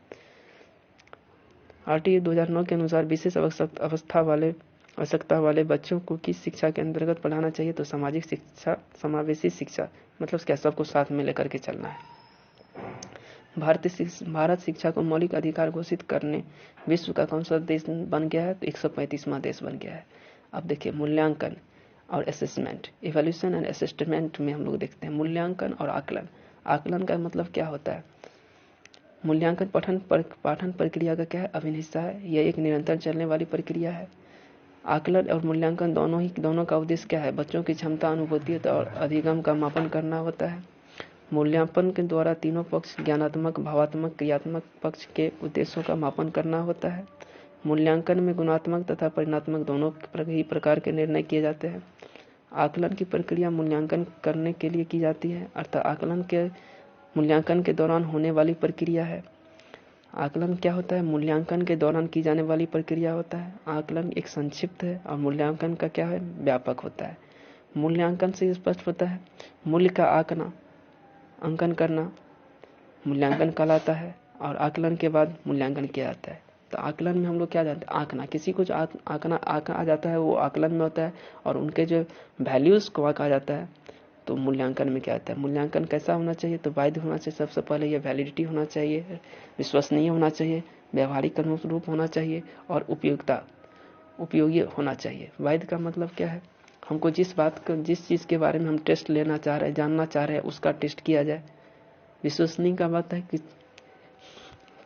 आरटी 2009 के अनुसार विशेष आवश्यकता वाले बच्चों को किस शिक्षा के अंतर्गत पढ़ाना चाहिए, तो सामाजिक शिक्षा, समावेशी शिक्षा, मतलब क्या सबको साथ में लेकर के चलना है। भारत शिक्षा को मौलिक अधिकार घोषित करने विश्व का कौन सा देश बन गया है, तो 135वां देश बन गया है। अब देखिए मूल्यांकन और असेसमेंट, इवैल्यूएशन एंड असेसमेंट में हम लोग देखते हैं मूल्यांकन और आकलन। आकलन का मतलब क्या होता है, मूल्यांकन पाठन प्रक्रिया का क्या है, अभिन्न हिस्सा है। यह एक निरंतर चलने वाली प्रक्रिया है। आकलन और मूल्यांकन दोनों का उद्देश्य क्या है, बच्चों की क्षमता, अनुभूति और अधिगम का मापन करना होता है। मूल्यांकन के द्वारा तीनों पक्ष ज्ञानात्मक, भावात्मक, क्रियात्मक पक्ष के उद्देश्यों का मापन करना होता है। मूल्यांकन में गुणात्मक तथा परिमाणात्मक दोनों ही प्रकार के निर्णय किए जाते हैं। आकलन की प्रक्रिया मूल्यांकन करने के लिए की जाती है, अर्थात आकलन के मूल्यांकन के दौरान होने वाली प्रक्रिया है। आकलन क्या होता है? मूल्यांकन के दौरान की जाने वाली प्रक्रिया होता है। आकलन एक संक्षिप्त है और मूल्यांकन का क्या है? व्यापक होता है। मूल्यांकन से स्पष्ट होता है मूल्य का आंकना, अंकन करना मूल्यांकन कहलाता है, और आकलन के बाद मूल्यांकन किया जाता है। तो आकलन में हम लोग क्या जानते हैं? आंकना, किसी को जो आंकना आ जाता है वो आकलन में होता है, और उनके जो वैल्यूज को आंका जाता है तो मूल्यांकन में क्या आता है? मूल्यांकन कैसा होना चाहिए? तो वैध होना चाहिए। सबसे पहले ये वैलिडिटी होना चाहिए, विश्वसनीय होना चाहिए, व्यवहारिक अनुरूप होना चाहिए, और उपयोगी होना चाहिए। वैध का मतलब क्या है? हमको जिस चीज के बारे में हम टेस्ट लेना चाह रहे हैं, जानना चाह रहे हैं, उसका टेस्ट किया जाए। विश्वसनीय का बात है कि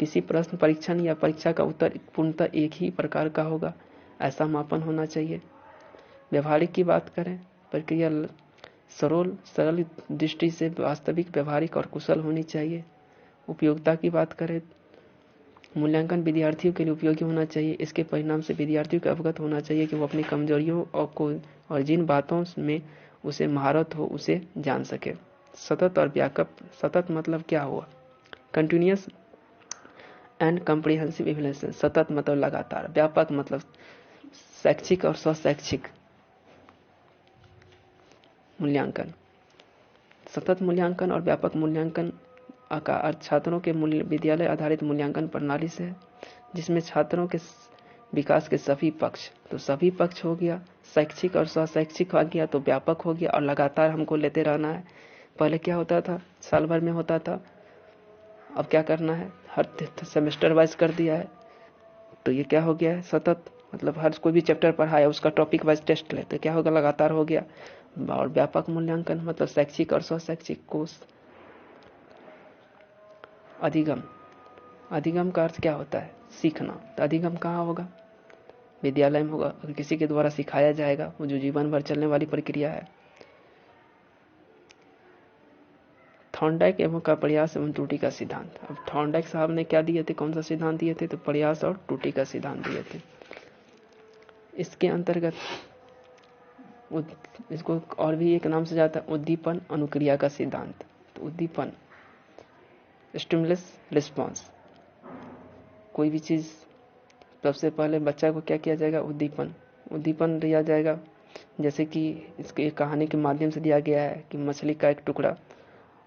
किसी प्रश्न परीक्षण या परीक्षा का उत्तर पूर्णतः एक ही प्रकार का होगा, ऐसा मापन होना चाहिए। व्यवहारिक की बात करें, प्रक्रिया सरल दृष्टि से वास्तविक, व्यवहारिक और कुशल होनी चाहिए। उपयोगिता की बात करें, मूल्यांकन विद्यार्थियों के लिए उपयोगी होना चाहिए। इसके परिणाम से विद्यार्थियों को अवगत होना चाहिए कि वो अपनी कमजोरियों और जिन बातों में उसे महारत हो उसे जान सके। सतत और व्यापक। सतत मतलब क्या हुआ? Continuous and comprehensive evaluation. सतत मतलब लगातार। व्यापक मतलब शैक्षिक और स्वशैक्षिक मूल्यांकन। सतत मूल्यांकन और व्यापक मूल्यांकन का अर्थ छात्रों के विद्यालय आधारित मूल्यांकन प्रणाली से है, जिसमें छात्रों के विकास के सभी पक्ष, तो सभी पक्ष हो गया, शैक्षिक और स्वशैक्षिक हो गया, तो व्यापक हो गया, और लगातार हमको लेते रहना है। पहले क्या होता था? साल भर में होता था, अब क्या करना है? हर सेमेस्टर वाइज कर दिया है, तो ये क्या हो गया है? सतत मतलब हर कोई भी चैप्टर पढ़ाया उसका टॉपिक वाइज टेस्ट ले, तो क्या होगा? लगातार हो गया। और व्यापक मूल्यांकन मतलब शैक्षिक और स्वशैक्षिक कोर्स। अधिगम। अधिगम का अर्थ क्या होता है? सीखना। तो अधिगम कहाँ होगा? विद्यालय में होगा, अगर किसी के द्वारा सिखाया जाएगा, वो जो जीवन भर चलने वाली प्रक्रिया है। थॉर्नडाइक एवं का प्रयास एवं त्रुटि का सिद्धांत। अब थॉर्नडाइक साहब ने क्या दिए थे? कौन सा सिद्धांत दिए थे? तो प्रयास और त्रुटि का सिद्धांत दिए थे। इसके अंतर्गत इसको और भी एक नाम से जाता है उद्दीपन अनुक्रिया का सिद्धांत। तो उद्दीपन, स्टिमुलस रिस्पॉन्स। कोई भी चीज, सबसे पहले बच्चा को क्या किया जाएगा? उद्दीपन दिया जाएगा। जैसे कि इसके कहानी के माध्यम से दिया गया है कि मछली का एक टुकड़ा,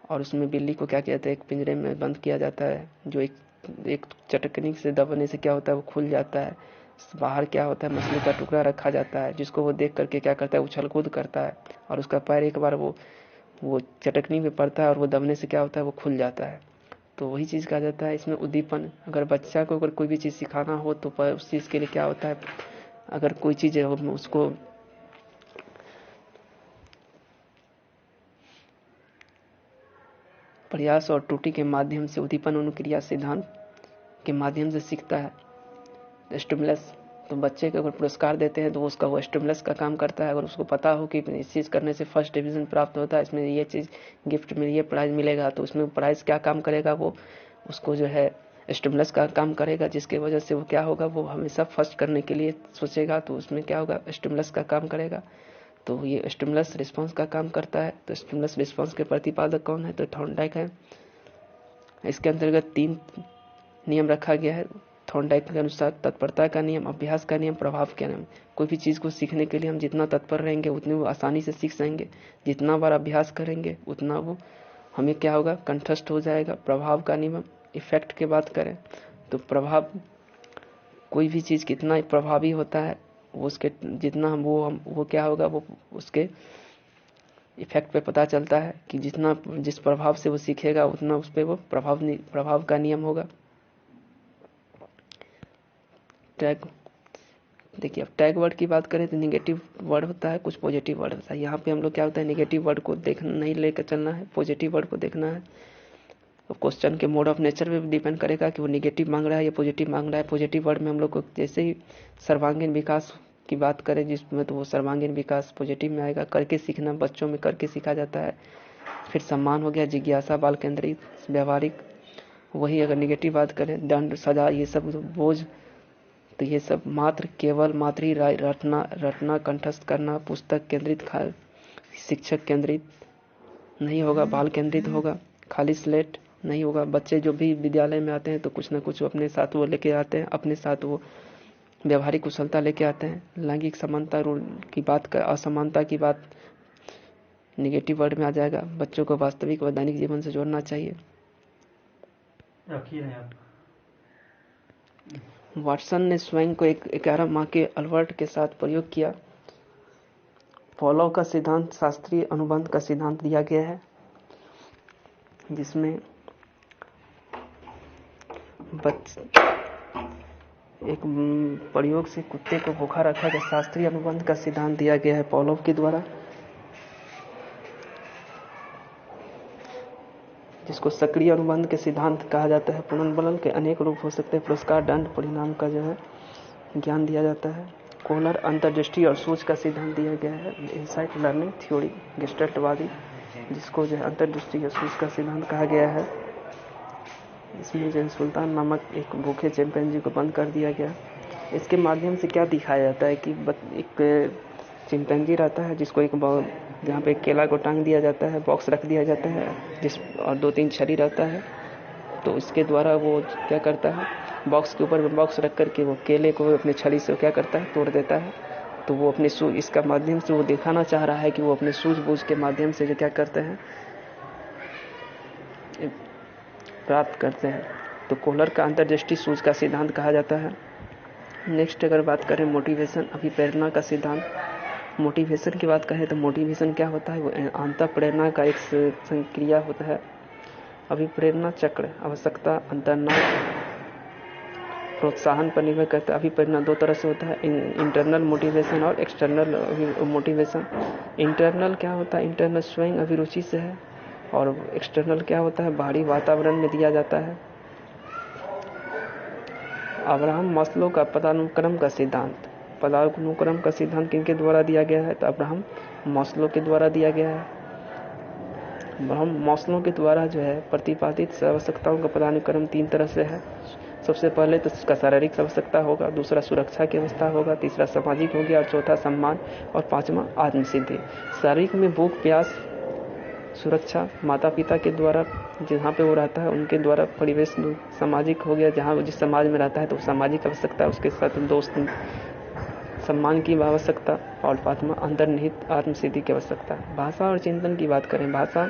और उसमें बिल्ली को क्या किया जाता है? एक पिंजरे में बंद किया जाता है, जो एक चटकनी से दबाने से क्या होता है? वो खुल जाता है। बाहर क्या होता है? मछली का टुकड़ा रखा जाता है, जिसको वो देख करके क्या करता है? उछल कूद करता है, और उसका पैर एक बार वो चटकनी में पड़ता है, और वो दबने से क्या होता है? वो खुल जाता है। तो वही चीज कहा जाता है इसमें उद्दीपन। अगर बच्चा को अगर कोई भी चीज सिखाना हो तो उस चीज के लिए क्या होता है? अगर कोई चीज उसको प्रयास और त्रुटि के माध्यम से, उद्दीपन अनुक्रिया सिद्धांत के माध्यम से सीखता है। स्टिमुलस, तो बच्चे को अगर पुरस्कार देते हैं तो उसका वो स्टिमुलस का काम करता है। अगर उसको पता हो कि इस चीज करने से फर्स्ट डिवीजन प्राप्त होता है, इसमें ये चीज गिफ्ट में ये प्राइज मिलेगा, तो उसमें प्राइज क्या काम करेगा? वो उसको जो है स्टिमुलस का काम करेगा, जिसके वजह से वो क्या होगा? वो हमेशा फर्स्ट करने के लिए सोचेगा, तो उसमें क्या होगा? स्टिमुलस का काम करेगा। तो ये स्टिमुलस रिस्पॉन्स का काम करता है। तो स्टिमुलस रिस्पॉन्स के प्रतिपादक कौन है? तो थॉर्नडाइक है। इसके अंतर्गत 3 नियम रखा गया है थॉर्नडाइक के अनुसार: तत्परता का नियम, अभ्यास का नियम, प्रभाव का नियम। कोई भी चीज को सीखने के लिए हम जितना तत्पर रहेंगे उतनी वो आसानी से सीख जाएंगे। जितना बार अभ्यास करेंगे उतना वो हमें क्या होगा? कंठस्थ हो जाएगा। प्रभाव का नियम, इफेक्ट की बात करें तो प्रभाव, कोई भी चीज कितना प्रभावी होता है उसके जितना वो क्या होगा? वो उसके इफेक्ट पे पता चलता है कि जिस प्रभाव से वो सीखेगा उतना उस पर वो प्रभाव का नियम होगा। टैग, देखिए अब टैग वर्ड की बात करें तो निगेटिव वर्ड होता है, कुछ पॉजिटिव वर्ड होता है। यहाँ पे हम लोग क्या होता है? निगेटिव वर्ड को देखना नहीं लेकर चलना है, पॉजिटिव वर्ड को देखना है। तो क्वेश्चन के मोड ऑफ नेचर पे डिपेंड करेगा कि वो निगेटिव मांग रहा है या पॉजिटिव मांग रहा है। पॉजिटिव वर्ड में हम लोग को जैसे ही सर्वांगीण विकास की बात करें जिसमें, तो वो सर्वांगीण विकास पॉजिटिव में आएगा। करके सीखना, बच्चों में करके सीखा जाता है। फिर सम्मान हो गया, जिज्ञासा, बाल केंद्रित, व्यवहारिक। वही अगर निगेटिव बात करें, दंड, सजा, ये सब बोझ तो ये सब केवल मातृ रटना कंठस्थ करना, पुस्तक केंद्रित शिक्षक केंद्रित नहीं होगा, बाल केंद्रित होगा, खाली स्लेट नहीं होगा। बच्चे जो भी विद्यालय में आते हैं तो कुछ ना कुछ अपने साथ वो लेके आते हैं, अपने साथ वो व्यवहारिक कुशलता लेके आते हैं। लैंगिक समानता की बात असमानता की बात निगेटिव वर्ड में आ जाएगा। बच्चों को वास्तविक व दैनिक जीवन से जोड़ना चाहिए। वाटसन ने स्वयं को 11 माह के अल्बर्ट के साथ प्रयोग किया। पॉलोव का सिद्धांत शास्त्रीय अनुबंध का सिद्धांत दिया गया है, जिसमें एक प्रयोग से कुत्ते को भूखा रखा गया। शास्त्रीय अनुबंध का सिद्धांत दिया गया है पॉलोव के द्वारा, जिसको सक्रिय अनुबंध के सिद्धांत कहा जाता है। पुनर्बलन के अनेक रूप हो सकते हैं। पुरस्कार, दंड, परिणाम का जो है ज्ञान दिया जाता है। कोहलर अंतर्दृष्टि और सोच का सिद्धांत दिया गया है। इंसाइट लर्निंग थ्योरी गेस्टल्टवादी, जिसको जो है अंतर्दृष्टि और सोच का सिद्धांत कहा गया है। इसमें जो है सुल्तान नामक एक भूखे चिंपैंजी को बंद कर दिया गया। इसके माध्यम से क्या दिखाया जाता है कि एक चिंपैंजी रहता है, जिसको एक जहाँ पे केला को टांग दिया जाता है, बॉक्स रख दिया जाता है, और 2-3 छड़ी रहता है। तो इसके द्वारा वो क्या करता है, बॉक्स के ऊपर बॉक्स रख करके वो केले को अपने छड़ी से क्या करता है, तोड़ देता है। तो वो अपने इसका माध्यम से वो दिखाना चाह रहा है कि वो अपने सूझबूझ के माध्यम से जो क्या करते हैं, प्राप्त करते हैं। तो कोहलर का अंतर्दृष्टि सूझ का सिद्धांत कहा जाता है। नेक्स्ट अगर बात करें मोटिवेशन, अभिप्रेरणा का सिद्धांत। मोटिवेशन की बात करें तो मोटिवेशन क्या होता है, वो अंतः प्रेरणा का एक संक्रिया होता है। अभिप्रेरणा चक्र आवश्यकता, अंतर्नाद, प्रोत्साहन पर निर्भर करता है। अभिप्रेरणा 2 तरह से होता है, इंटरनल मोटिवेशन और एक्सटर्नल मोटिवेशन। इंटरनल क्या होता है, इंटरनल स्वयं अभिरुचि से है, और एक्सटर्नल क्या होता है, बाहरी वातावरण में दिया जाता है। अब्राहम मास्लो का पदानुक्रम का सिद्धांत। पदानुक्रम का सिद्धांत किनके द्वारा दिया गया है, तो अब्राहम मास्लो के द्वारा दिया गया है। अब्राहम मास्लो के द्वारा जो है प्रतिपादित आवश्यकताओं का पदानुक्रम 3 तरह से है। सबसे पहले तो उसका शारीरिक आवश्यकता होगा, दूसरा सुरक्षा की अवस्था होगा, तीसरा सामाजिक हो गया, और चौथा सम्मान, और 5वां आत्मसिद्धि। शारीरिक में भूख, प्यास, सुरक्षा, माता पिता के द्वारा जहाँ पे वो रहता है उनके द्वारा परिवेश। सामाजिक हो गया, जहाँ जिस समाज में रहता है तो सामाजिक आवश्यकता, उसके साथ दोस्त, सम्मान की आवश्यकता, और 5वां अंतर्निहित आत्मसिद्धि की आवश्यकता। भाषा और चिंतन की बात करें, भाषा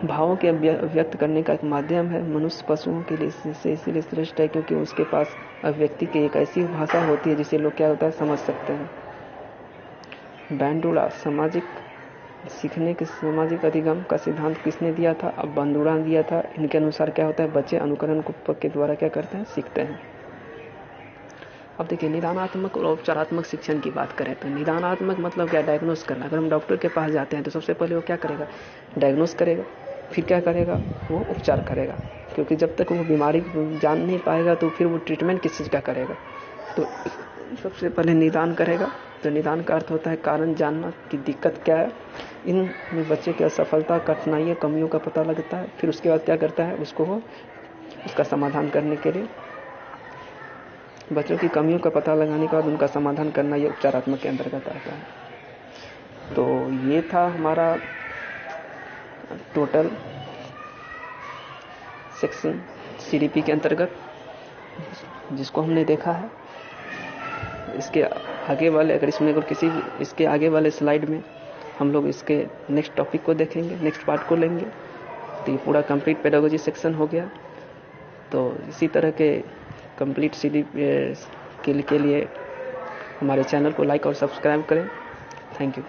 भावों के व्यक्त करने का एक माध्यम है। मनुष्य पशुओं के लिए इसीलिए श्रेष्ठ है क्योंकि उसके पास अभिव्यक्ति की एक ऐसी भाषा होती है जिसे लोग क्या होता है, समझ सकते हैं। बैंडुला सामाजिक सीखने के सामाजिक अधिगम का सिद्धांत किसने दिया था, अब बंदुरा ने दिया था। इनके अनुसार क्या होता है, बच्चे अनुकरण के द्वारा क्या करते हैं, सीखते हैं। अब देखिए निदानात्मक और उपचारात्मक शिक्षण की बात करें तो निदानात्मक मतलब क्या, डायग्नोस करना। अगर हम डॉक्टर के पास जाते हैं तो सबसे पहले वो क्या करेगा, डायग्नोस करेगा, फिर क्या करेगा, वो उपचार करेगा। क्योंकि जब तक वो बीमारी जान नहीं पाएगा तो फिर वो ट्रीटमेंट किस चीज़ का करेगा, तो सबसे पहले निदान करेगा। तो निदान का अर्थ होता है कारण जानना कि दिक्कत क्या है। इन बच्चे की असफलता, कठिनाइयाँ, कमियों का पता लगता है। फिर उसके बाद क्या करता है, उसका समाधान करने के लिए बच्चों की कमियों का पता लगाने के बाद उनका समाधान करना, ये उपचारात्मक के अंतर्गत आता है। तो ये था हमारा टोटल सेक्शन CDP के अंतर्गत जिसको हमने देखा है। इसके आगे वाले इसके आगे वाले स्लाइड में हम लोग इसके नेक्स्ट टॉपिक को देखेंगे, नेक्स्ट पार्ट को लेंगे। तो ये पूरा कंप्लीट पेडागोजी सेक्शन हो गया। तो इसी तरह के कंप्लीट CDP के लिए हमारे चैनल को लाइक और सब्सक्राइब करें। Thank you.